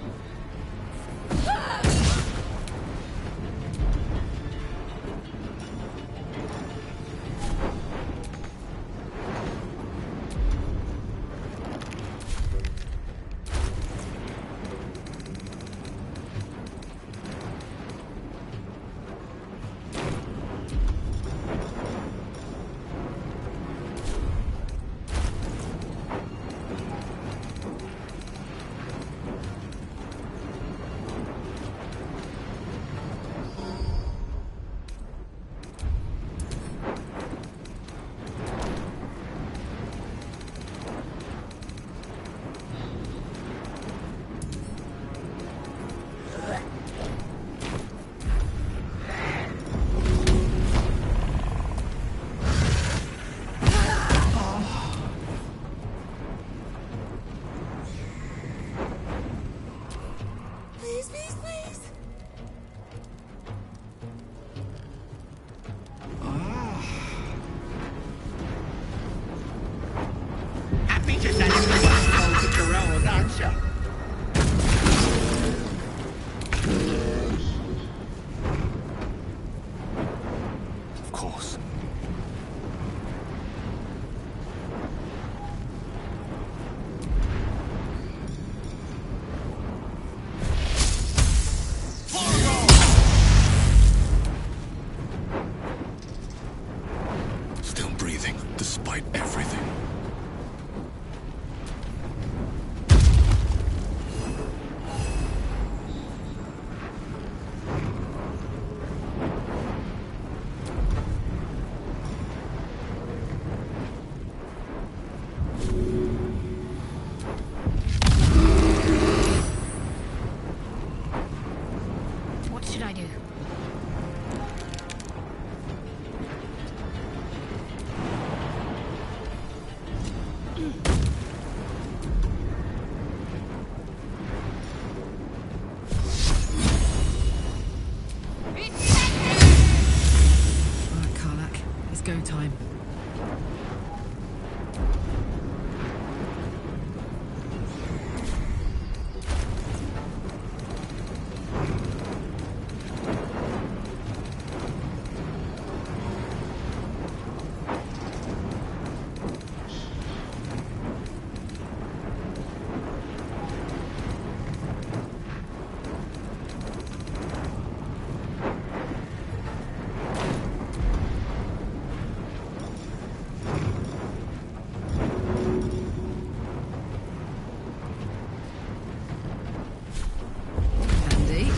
Of course. Still breathing, despite everything. What should I do? Right, Karlak. It's go time. Andy.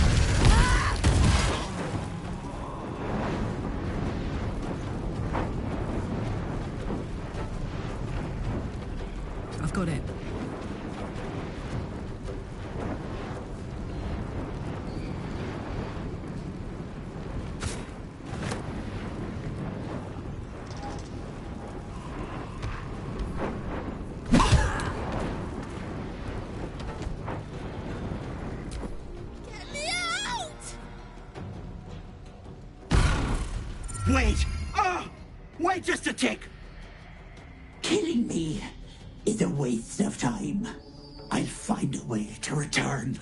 I've got it. Wait! Wait just a tick! Killing me is a waste of time. I'll find a way to return.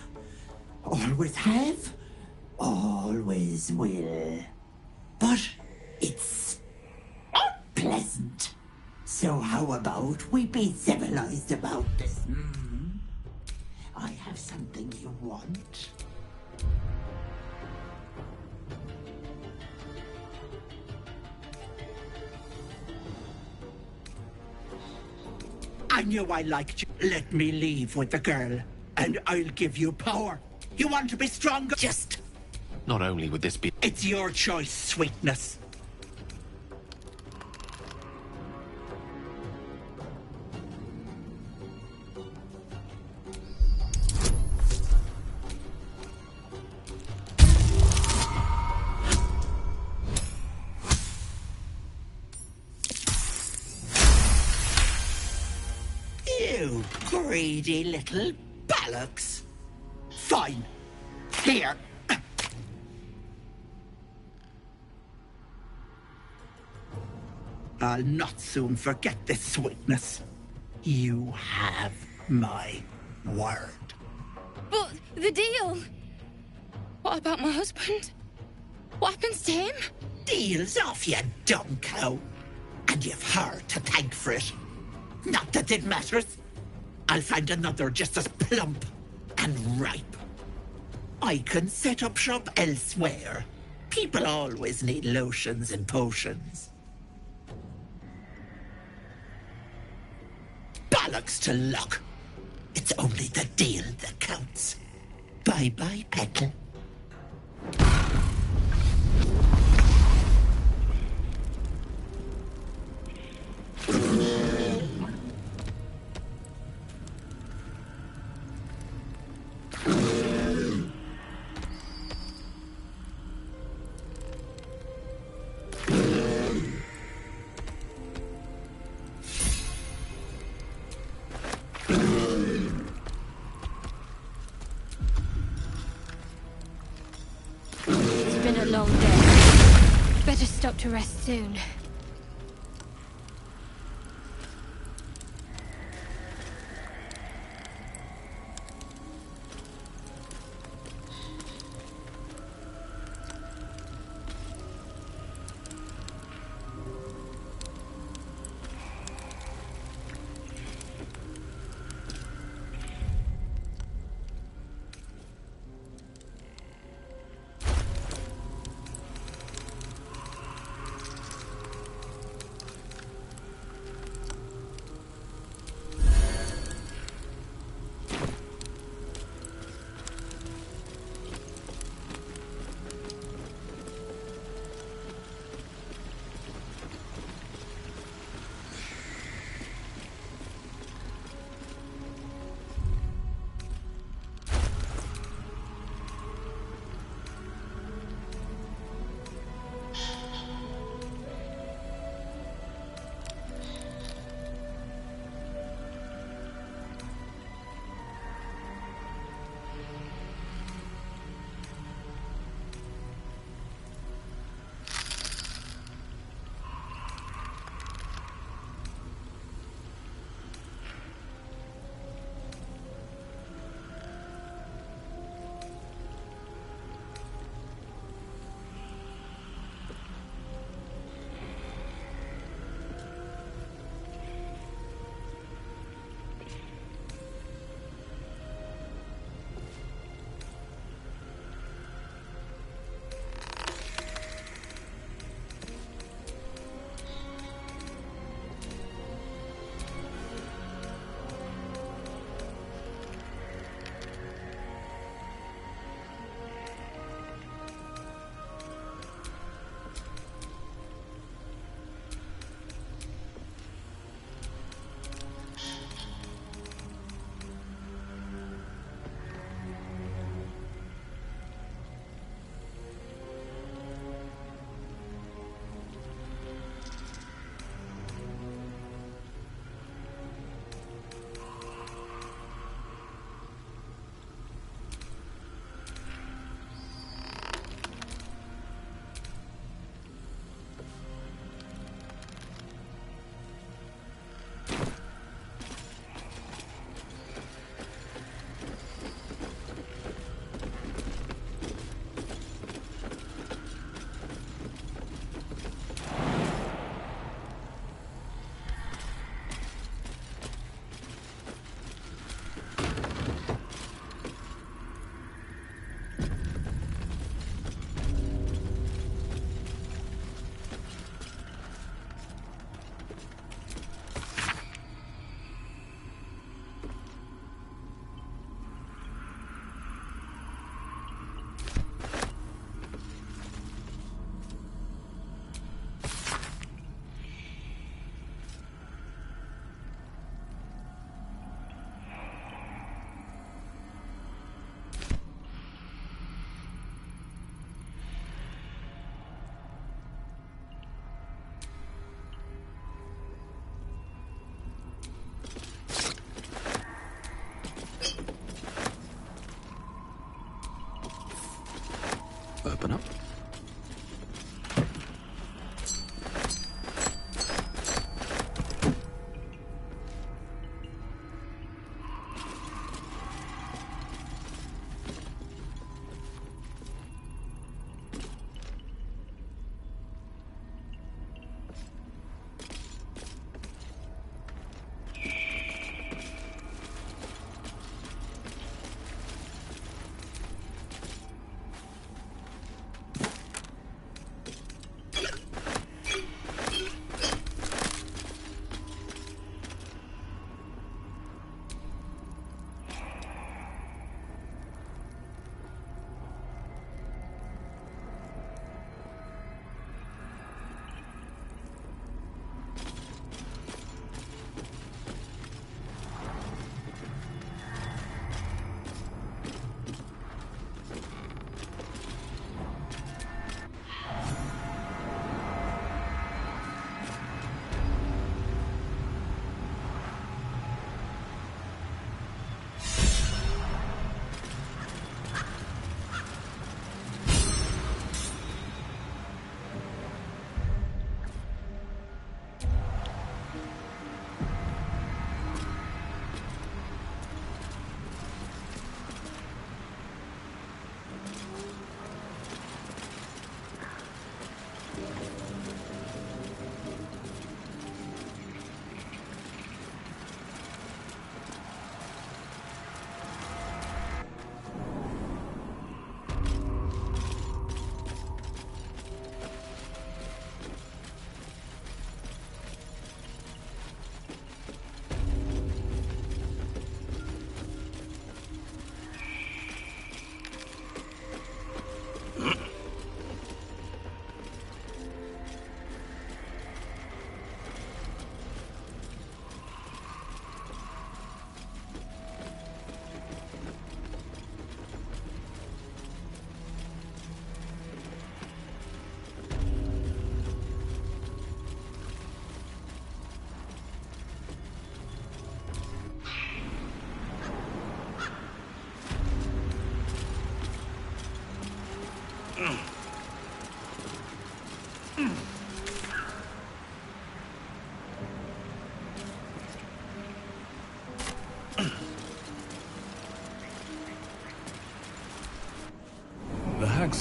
Always have, always will. But it's unpleasant. So how about we be civilized about this? I have something you want. I knew I liked you. Let me leave with the girl, and I'll give you power. You want to be stronger? Just... Not only would this be... It's your choice, sweetness. You greedy little bollocks. Fine. Here. I'll not soon forget this sweetness. You have my word. But The deal! What about my husband? What happens to him? Deal's off, you dumb cow. And you've her to thank for it. Not that it matters. I'll find another just as plump and ripe. I can set up shop elsewhere. People always need lotions and potions. Bollocks to luck. It's only the deal that counts. Bye-bye, Petal. It's been a long day. Better stop to rest soon.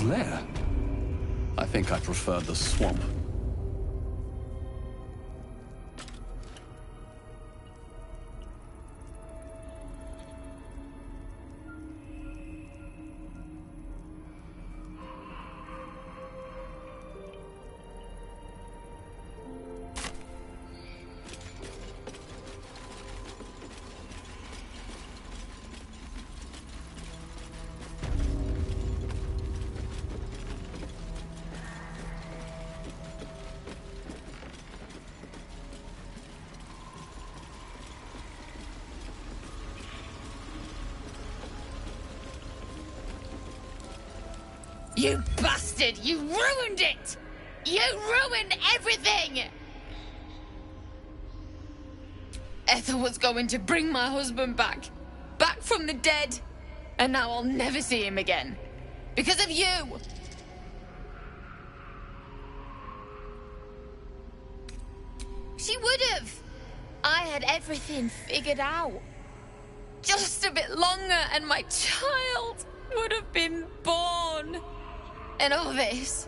lair. I think I prefer the swamp. You bastard! You ruined it! You ruined everything! Ethel was going to bring my husband back. Back from the dead. And now I'll never see him again. Because of you! She would have. I had everything figured out. Just a bit longer and my child would have been born. And all this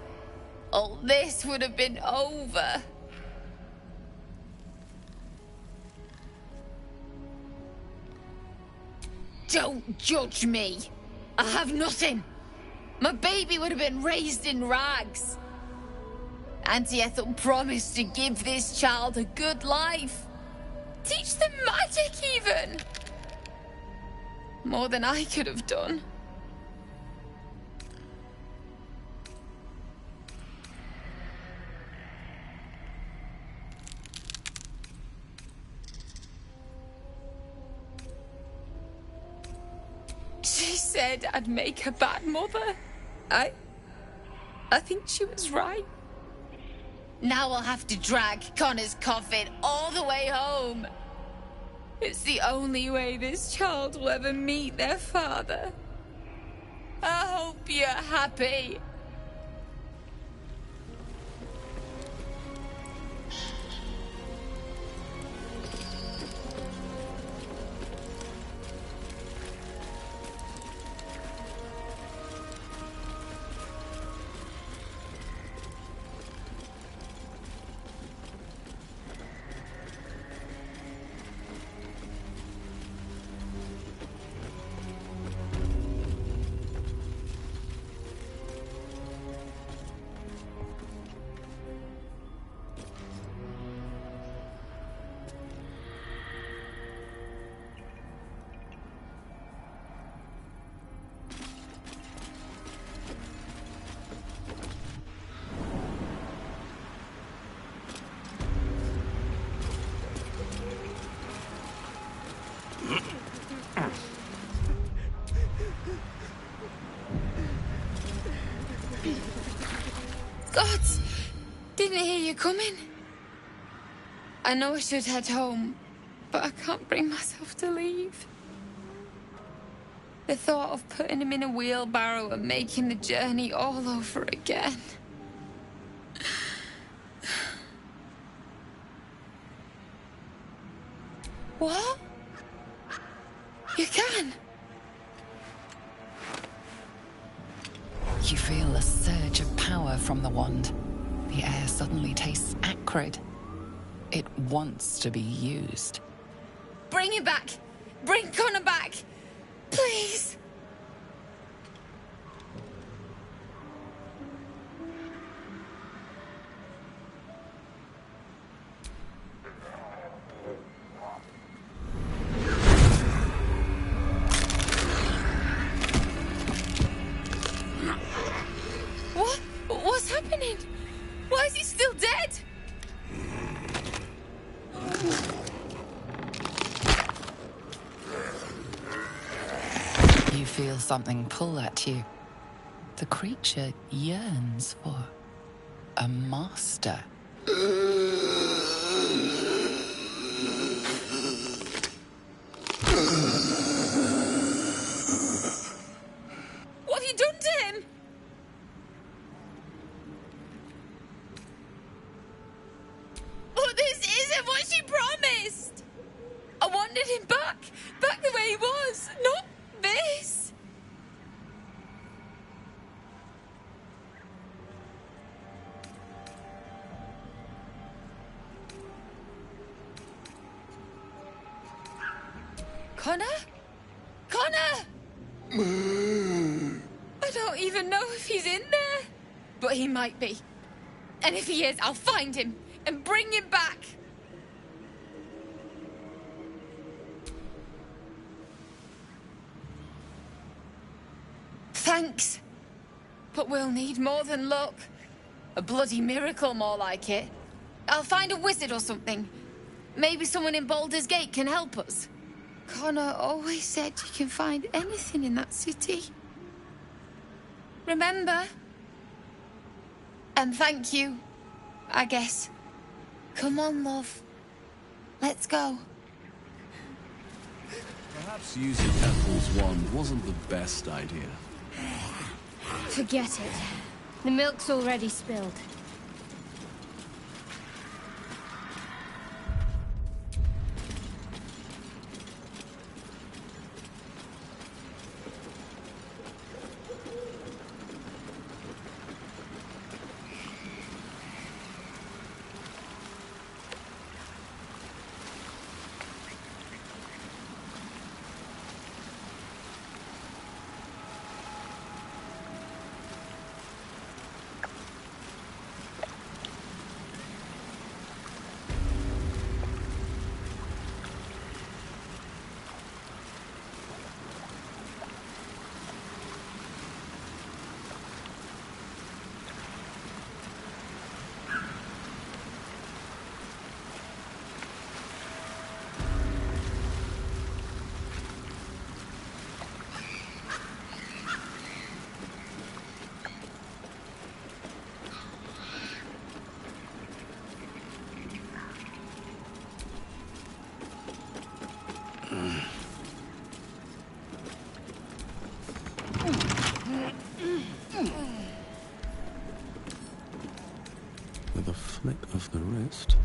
would have been over. Don't judge me. I have nothing. My baby would have been raised in rags. Auntie Ethel promised to give this child a good life. Teach them magic, even. More than I could have done. She said I'd make a bad mother. I think she was right. Now I'll have to drag Connor's coffin all the way home. It's the only way this child will ever meet their father. I hope you're happy. Gods! Didn't hear you coming. I know I should head home, but I can't bring myself to leave. The thought of putting him in a wheelbarrow and making the journey all over again. What? You can? You feel a surge of power from the wand. The air suddenly tastes acrid. It wants to be used. Bring him back! Bring Connor back! Please! What's happening? Why is he still dead? You feel something pull at you. The creature yearns for a master. What have you done to him? But this isn't what she promised. I wanted him back the way he was, not this. Connor? Connor! I don't even know if he's in there. But he might be. And if he is, I'll find him and bring him back. Thanks. But we'll need more than luck. A bloody miracle, more like it. I'll find a wizard or something. Maybe someone in Baldur's Gate can help us. Connor always said you can find anything in that city. Remember? And thank you, I guess. Come on, love. Let's go. Perhaps using Ethel's wand wasn't the best idea. Forget it. The milk's already spilled. With a flick of the wrist.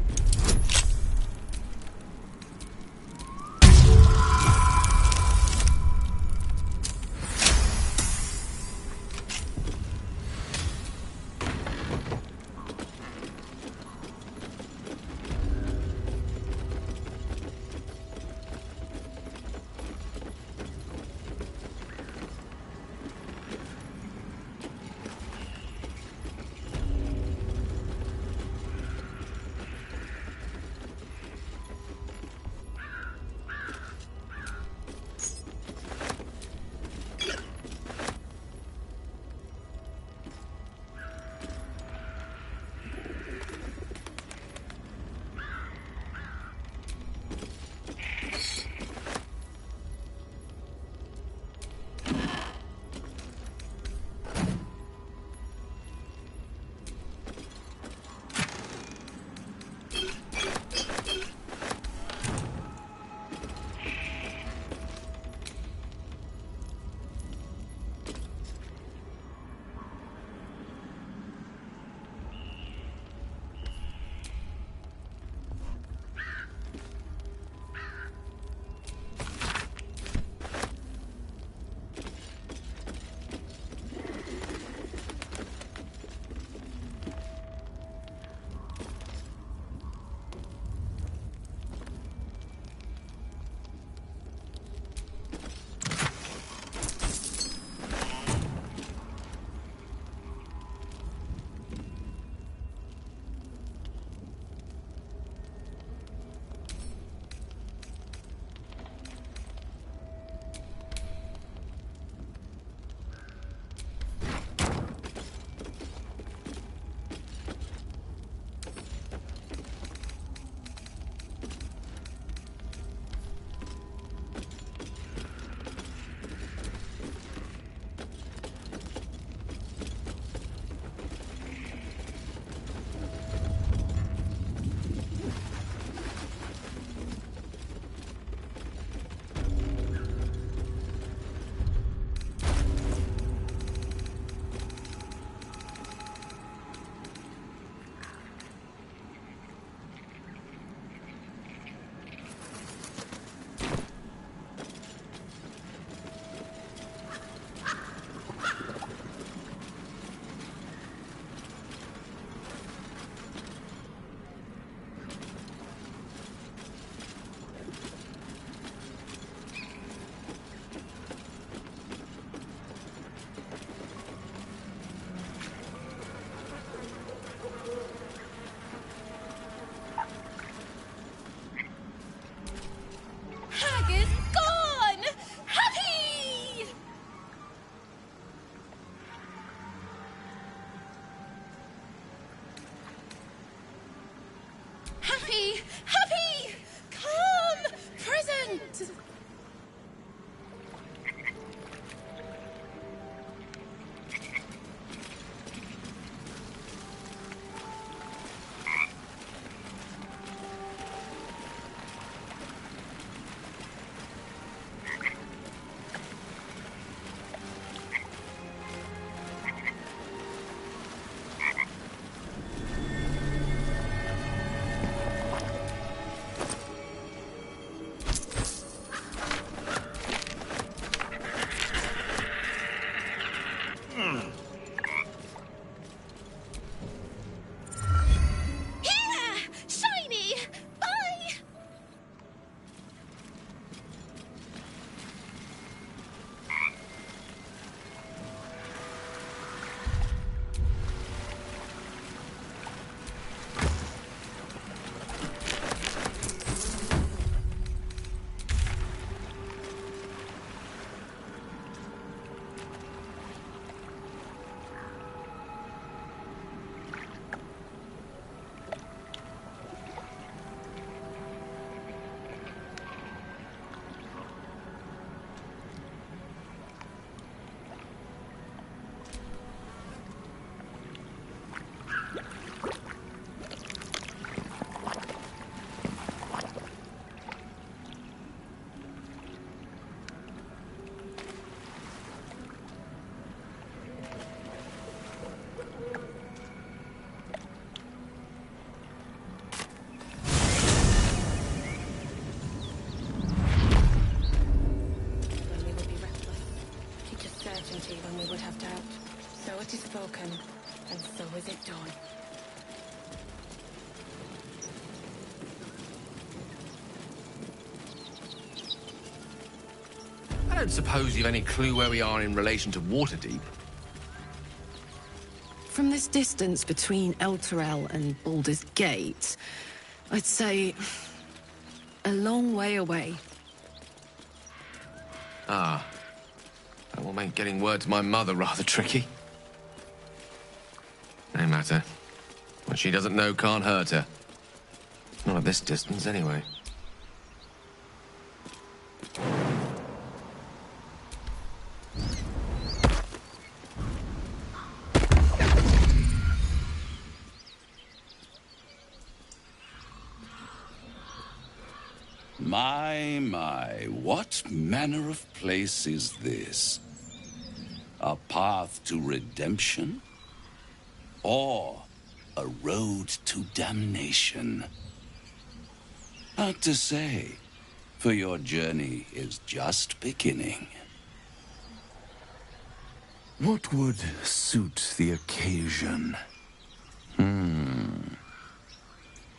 spoken, and so is it done. I don't suppose you've any clue where we are in relation to Waterdeep. From this distance between Elturel and Baldur's Gate, I'd say a long way away. Ah. That will make getting word to my mother rather tricky. No matter. What she doesn't know can't hurt her. Not at this distance, anyway. My, what manner of place is this? A path to redemption? Or a road to damnation? Hard to say, for your journey is just beginning. What would suit the occasion?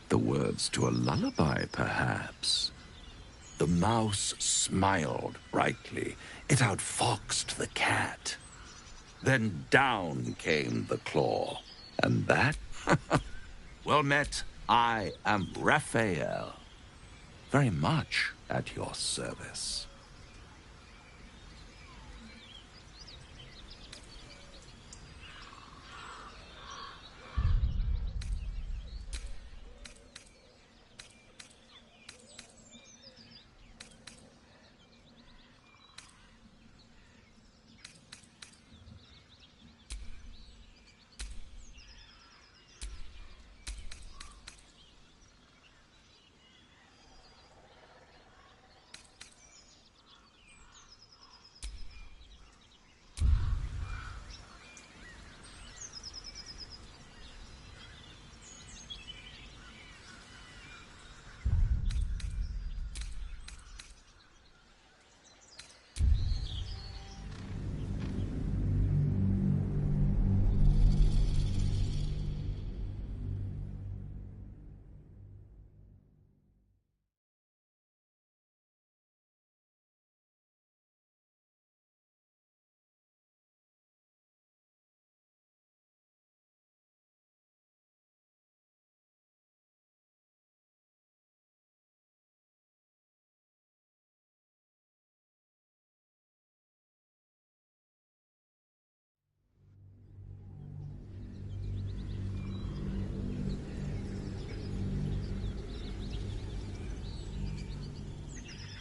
The words to a lullaby, perhaps. The mouse smiled brightly. It outfoxed the cat. Then down came the claw. And that? Well met. I am Raphael. Very much at your service.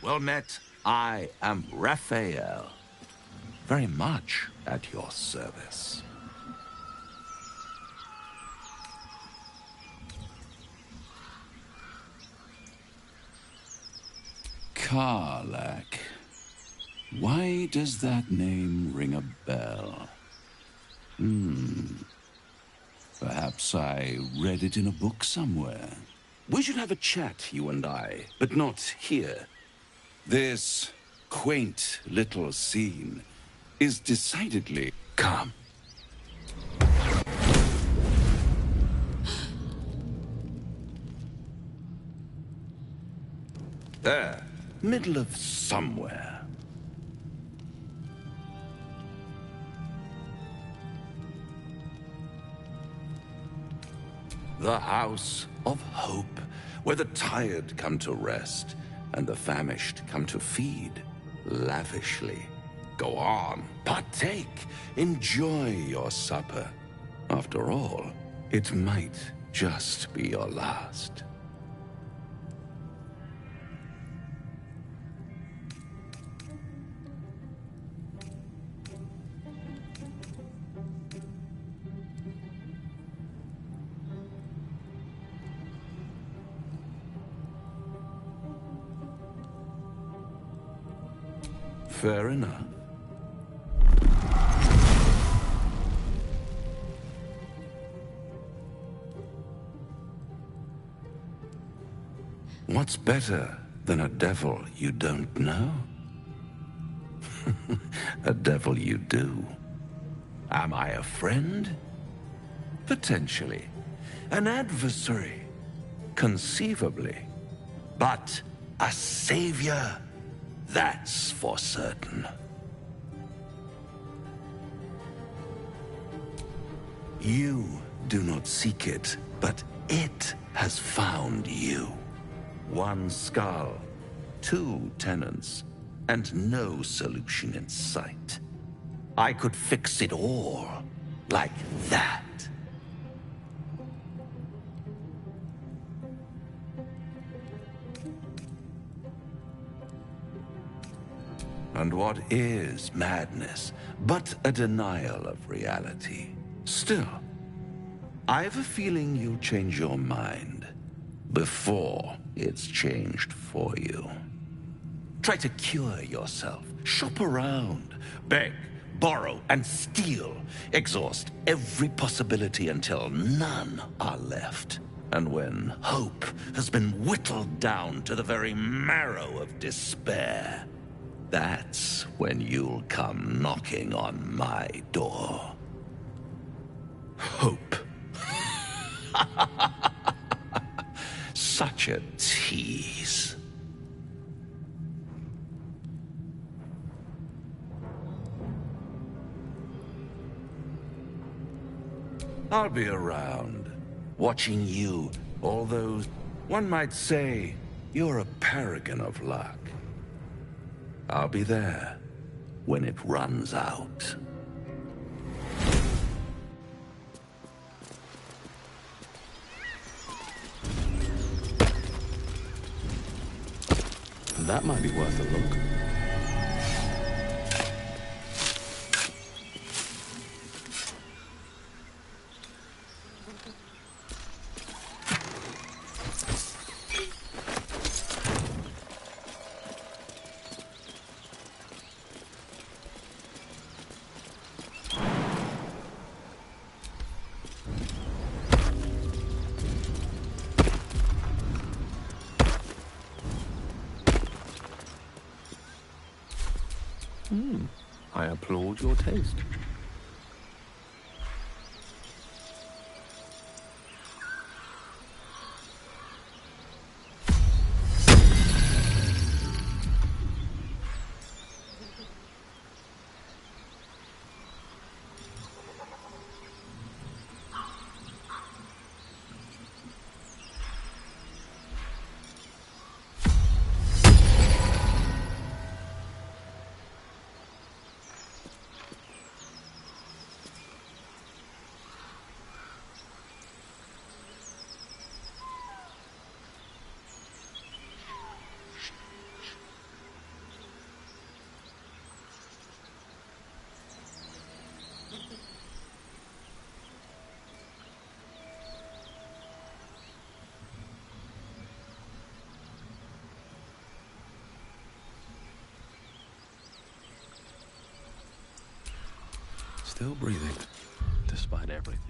Well met. I am Raphael. Very much at your service. Karlak. Why does that name ring a bell? Perhaps I read it in a book somewhere. We should have a chat, you and I, but not here. This quaint little scene is decidedly calm. There, middle of somewhere. The House of Hope, where the tired come to rest and the famished come to feed lavishly. Go on, partake, enjoy your supper. After all, it might just be your last. Fair enough. What's better than a devil you don't know? A devil you do. Am I a friend? Potentially. An adversary? Conceivably. But a savior? That's for certain. You do not seek it, but it has found you. One skull, two tenants, and no solution in sight. I could fix it all, like that. And what is madness but a denial of reality? Still, I have a feeling you'll change your mind before it's changed for you. Try to cure yourself. Shop around. Beg, borrow, and steal. Exhaust every possibility until none are left. And when hope has been whittled down to the very marrow of despair, that's when you'll come knocking on my door. Hope. Such a tease. I'll be around, watching you, although one might say you're a paragon of luck. I'll be there when it runs out. That might be worth a look. I applaud your taste. Still breathing, despite everything.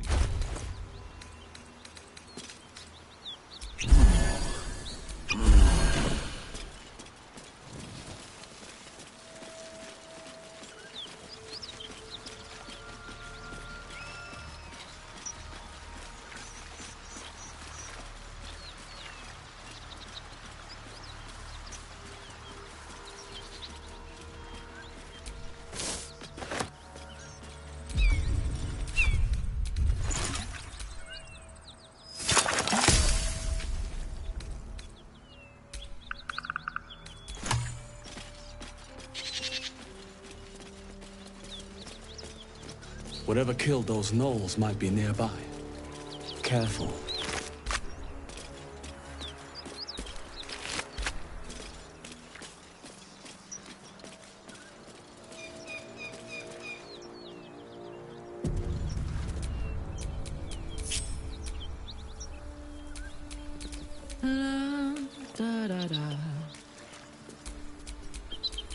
Whatever killed those gnolls might be nearby. Careful.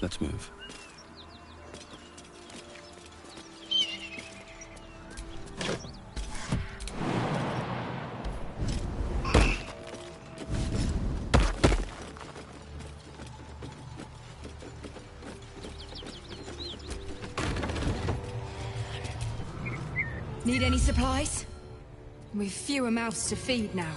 Let's move. Need any supplies? We've fewer mouths to feed now.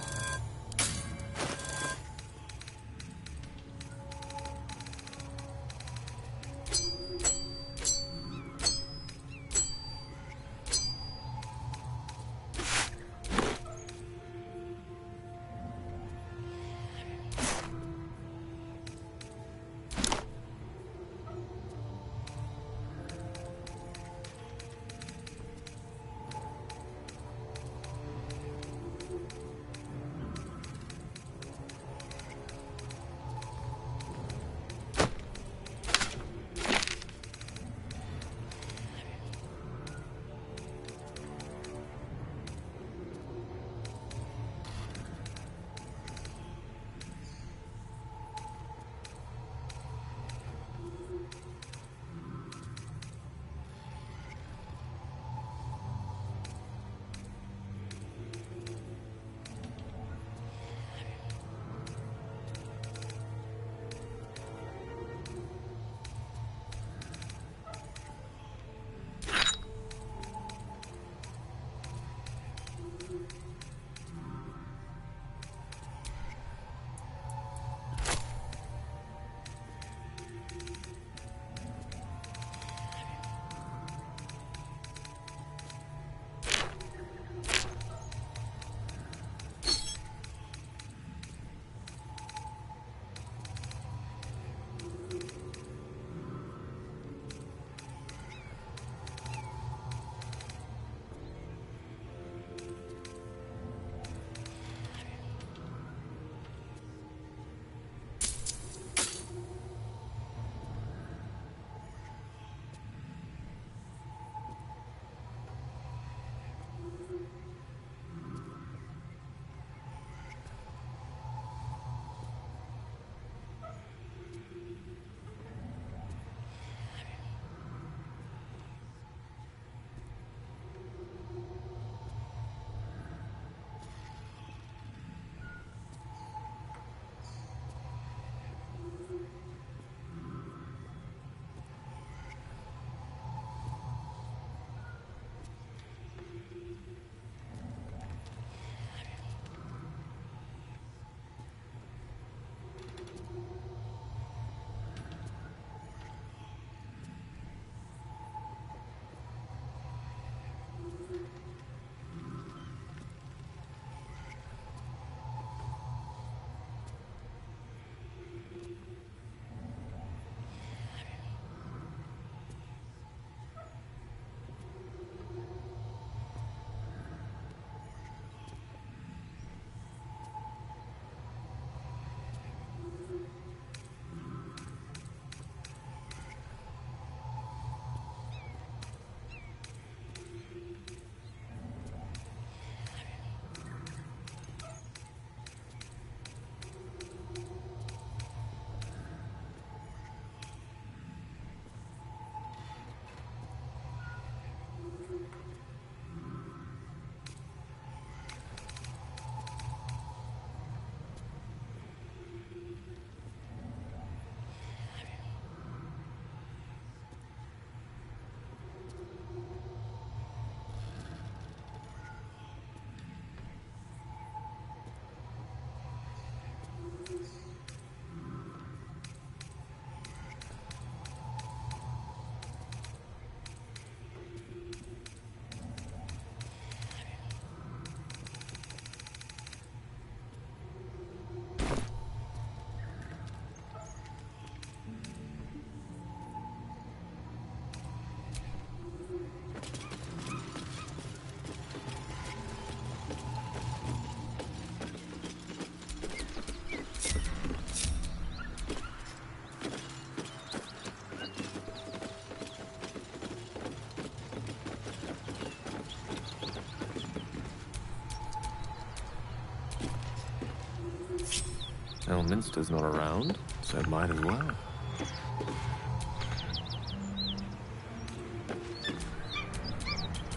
Elminster's not around, so might as well.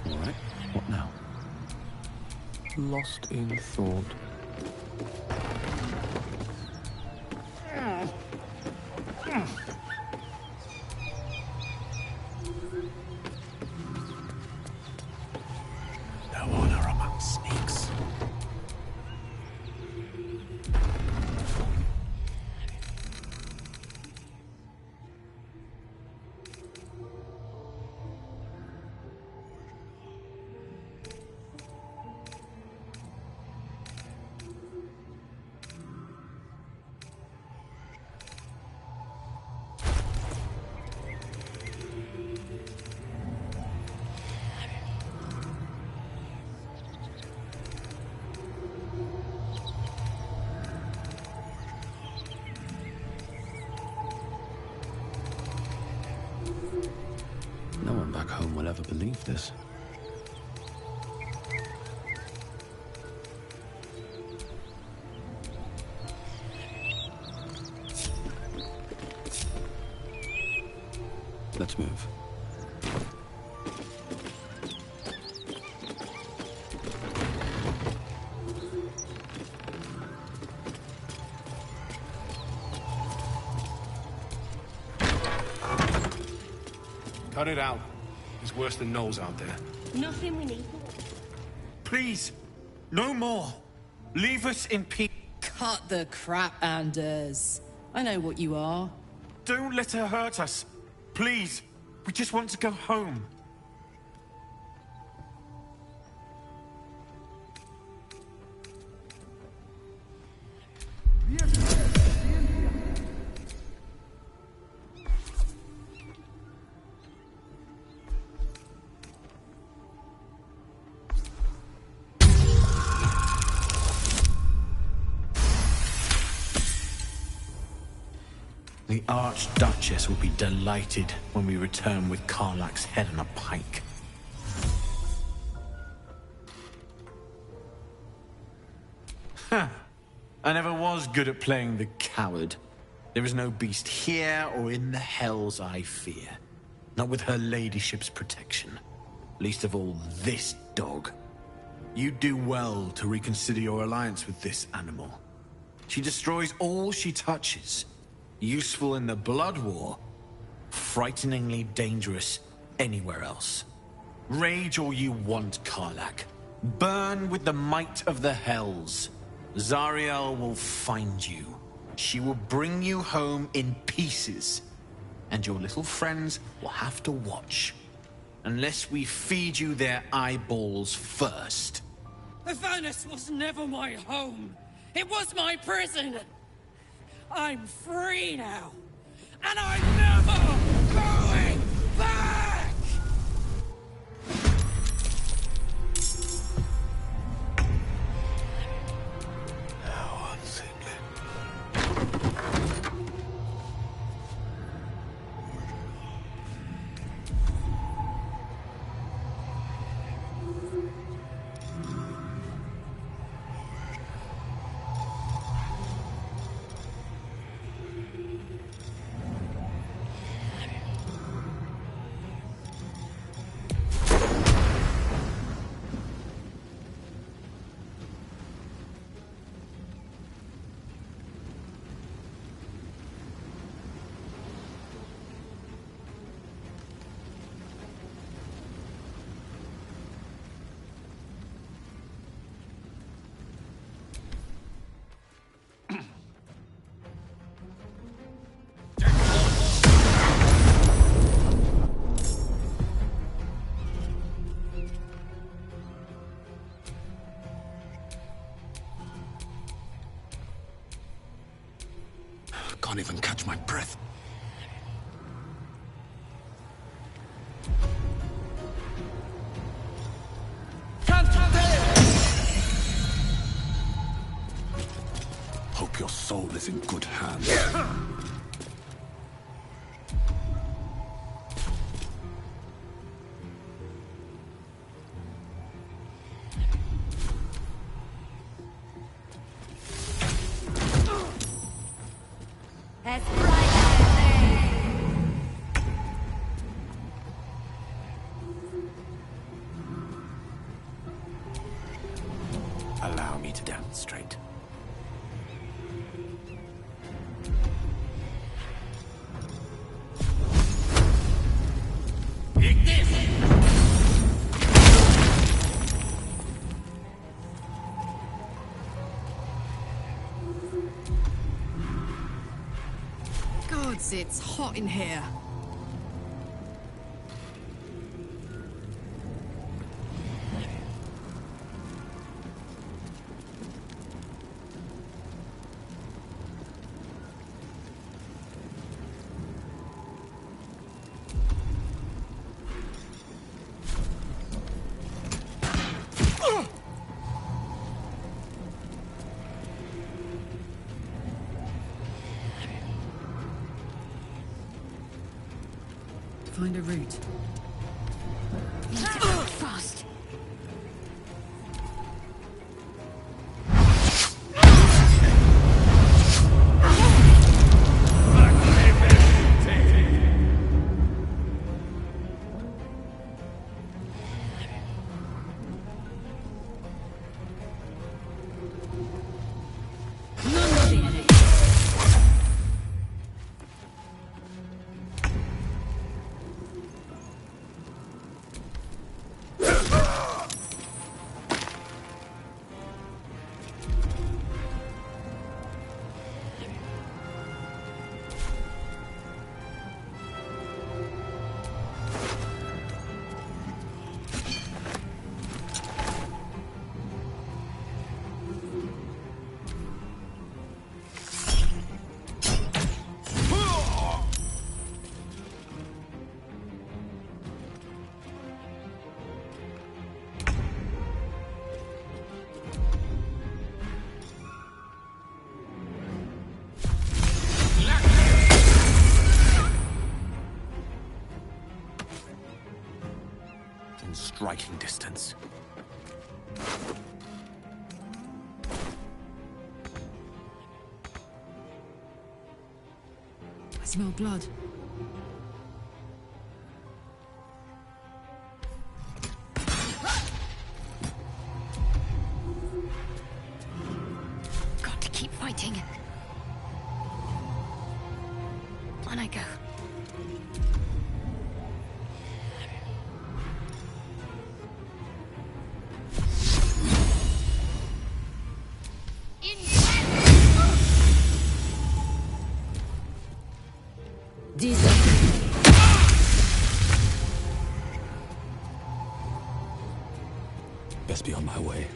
Alright, what now? Lost in thought. I'll ever believe this. Let's move. Cut it out. It's worse than Knowles out there. Nothing we need. Please, no more. Leave us in peace. Cut the crap, Anders. I know what you are. Don't let her hurt us. Please, we just want to go home. The Archduchess will be delighted when we return with Karlach's head on a pike. Huh. I never was good at playing the coward. There is no beast here or in the hells I fear. Not with her ladyship's protection. Least of all this dog. You do well to reconsider your alliance with this animal. She destroys all she touches. Useful in the blood war, frighteningly dangerous anywhere else. Rage all you want, Karlach. Burn with the might of the hells. Zariel will find you. She will bring you home in pieces. And your little friends will have to watch. Unless we feed you their eyeballs first. Avernus was never my home. It was my prison. I'm free now, and I'm never going back! How unseemly. Can't even catch my breath. Hope your soul is in good hands. Allow me to demonstrate. Gods, it's hot in here. Find a route. Need to go fast. In striking distance. I smell blood. Got to keep fighting. On I go. Best be on my way.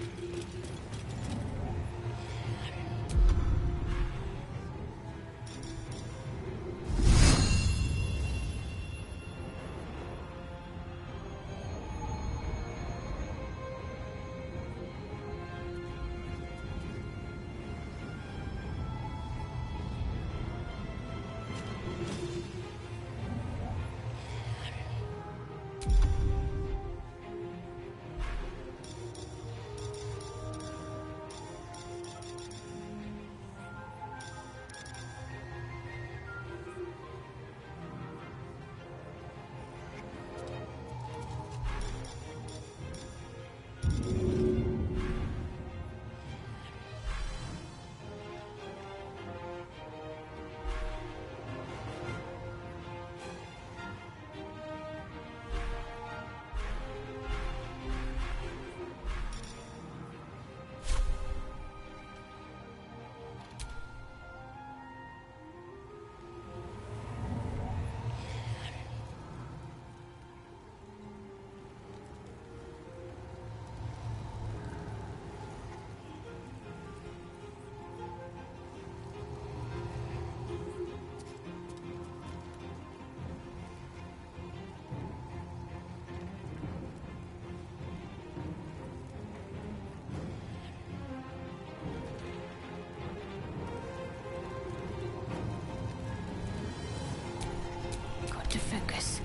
Got to focus.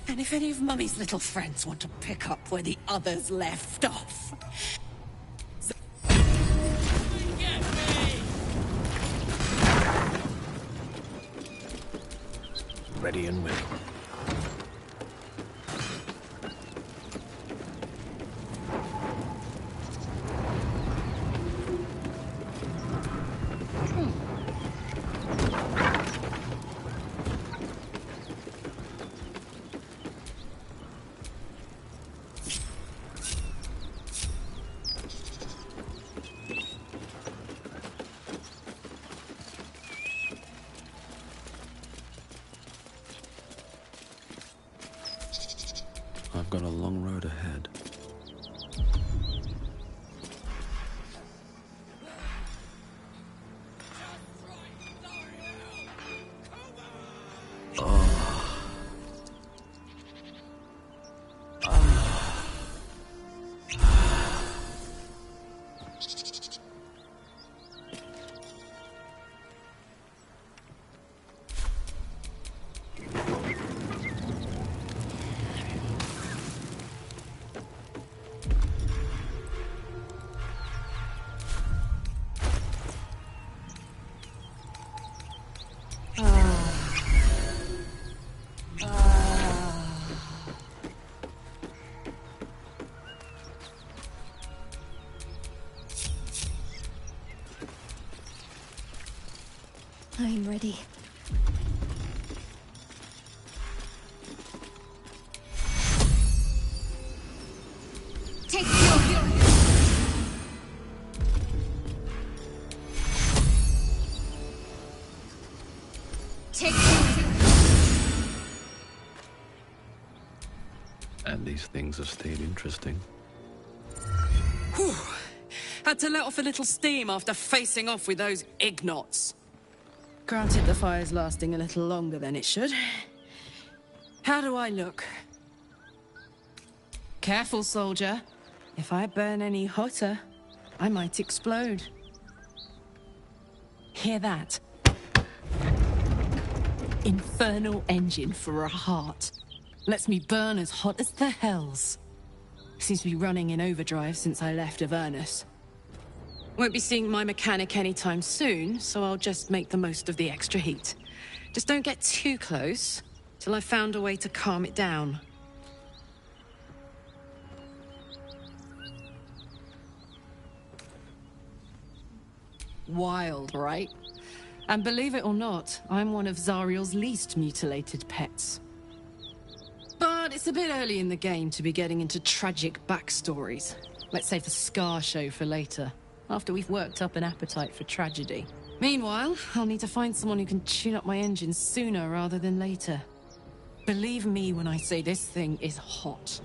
And if any of Mummy's little friends want to pick up where the others left off... Ready and willing. I've got a long road ahead. I'm ready. Take your... Take And these things have stayed interesting. Whew. Had to let off a little steam after facing off with those ignots. Granted, the fire's lasting a little longer than it should. How do I look? Careful, soldier. If I burn any hotter, I might explode. Hear that? Infernal engine for a heart. Lets me burn as hot as the hells. Seems to be running in overdrive since I left Avernus. Won't be seeing my mechanic anytime soon, so I'll just make the most of the extra heat. Just don't get too close, till I've found a way to calm it down. Wild, right? And believe it or not, I'm one of Zariel's least mutilated pets. But it's a bit early in the game to be getting into tragic backstories. Let's save the Scar show for later, after we've worked up an appetite for tragedy. Meanwhile, I'll need to find someone who can tune up my engine sooner rather than later. Believe me when I say this thing is hot.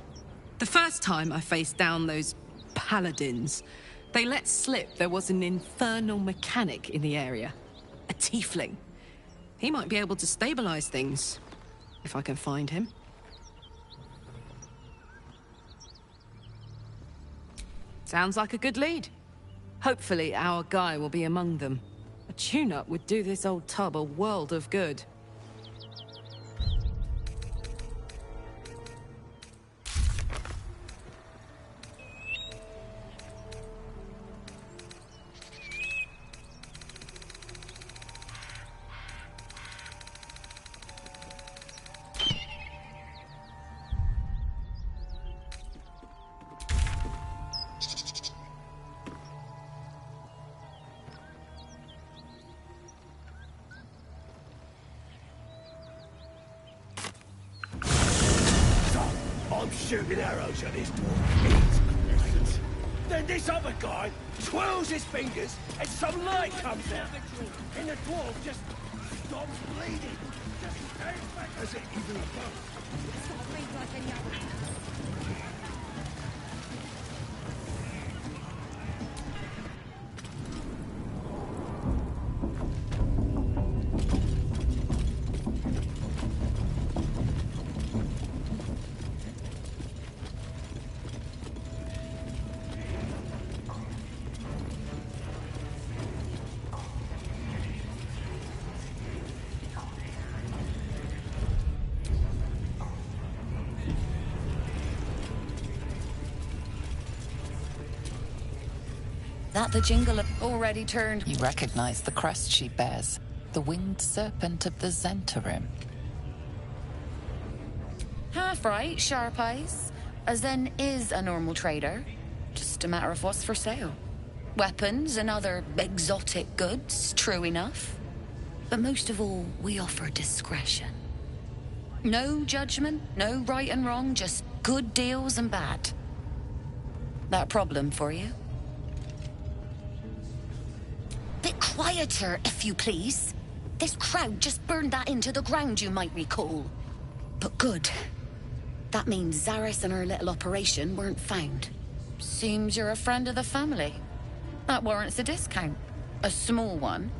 The first time I faced down those paladins, they let slip there was an infernal mechanic in the area. A tiefling. He might be able to stabilize things, if I can find him. Sounds like a good lead. Hopefully our guy will be among them. A tune-up would do this old tub a world of good. I'm shooting arrows at this dwarf. He's great. Then this other guy twirls his fingers and some light comes out. And the dwarf just stops bleeding. Just stands back as it even above. It's not bleed like any other. That the jingle already turned. You recognize the crest she bears, the winged serpent of the Zentarim. Half right, sharp eyes. As then is a normal trader. Just a matter of what's for sale. Weapons and other exotic goods, true enough. But most of all, we offer discretion. No judgment, no right and wrong, just good deals and bad. That a problem for you? Bit quieter, if you please. This crowd just burned that into the ground, you might recall. But good. That means Zaris and her little operation weren't found. Seems you're a friend of the family. That warrants a discount. A small one.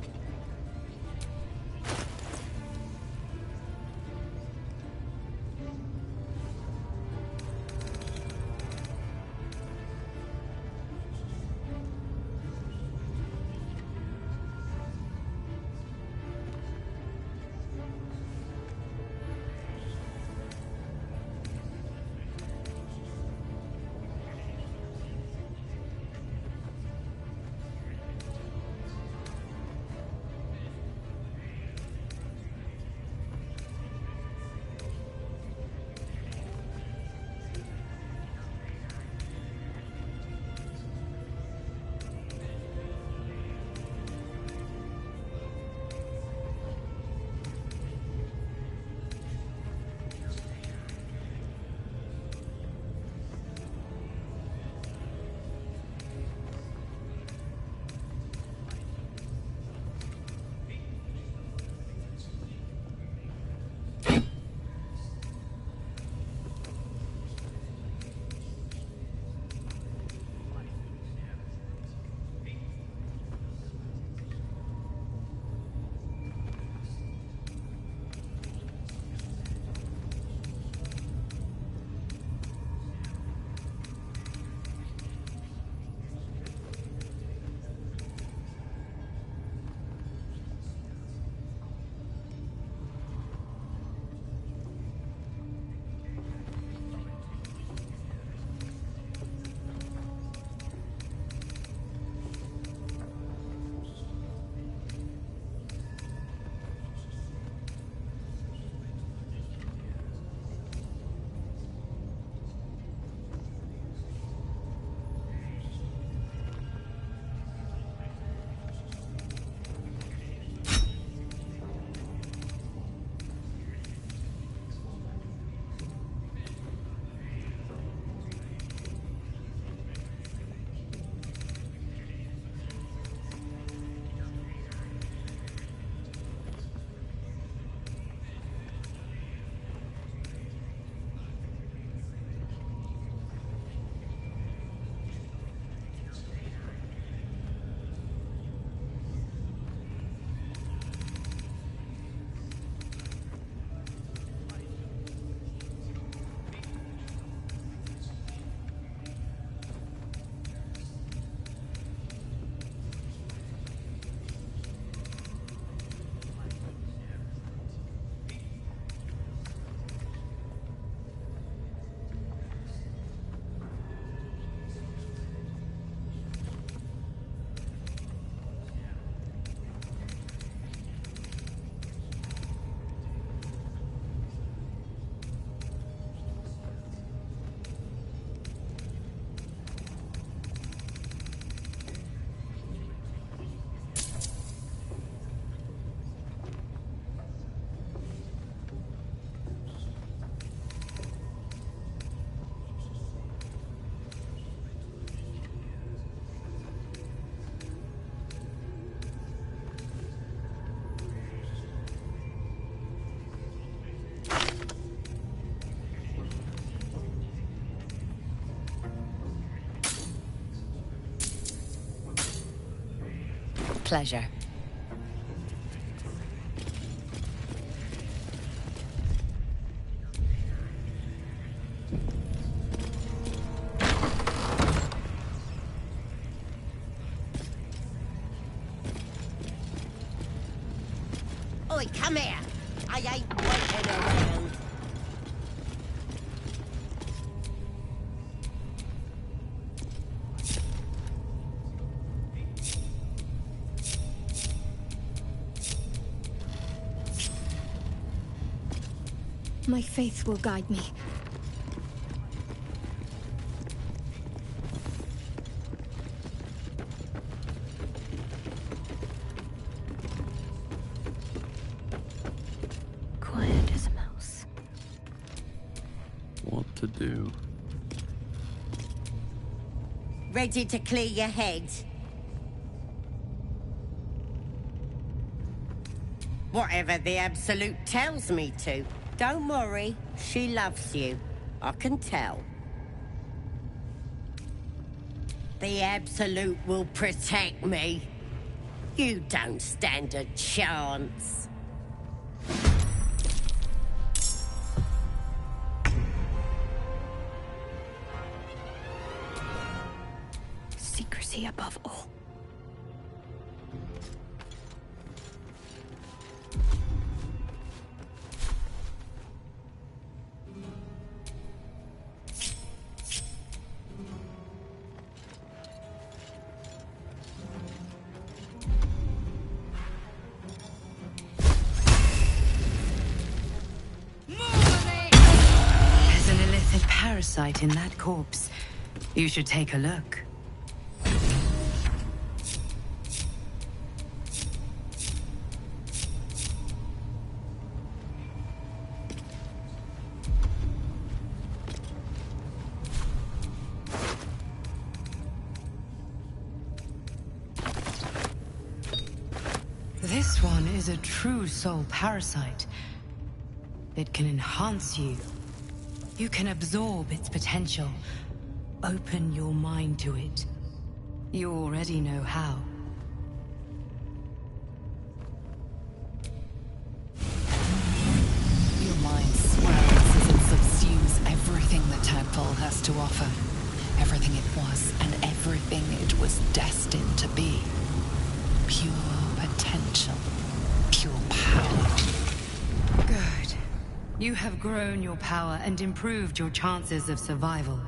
pleasure. Oi, come here. I ain't waiting around. My faith will guide me. Quiet as a mouse. What to do? Ready to clear your head? Whatever the Absolute tells me to. Don't worry, she loves you. I can tell. The Absolute will protect me. You don't stand a chance. Secrecy above all. There's an illicit parasite in that corpse. You should take a look. This one is a true soul parasite. It can enhance you. You can absorb its potential. Open your mind to it. You already know how. Your mind swells as it subsumes everything the tadpole has to offer. Everything it was and everything it was destined to be. Pure potential. Pure power. Good. You have grown your power and improved your chances of survival.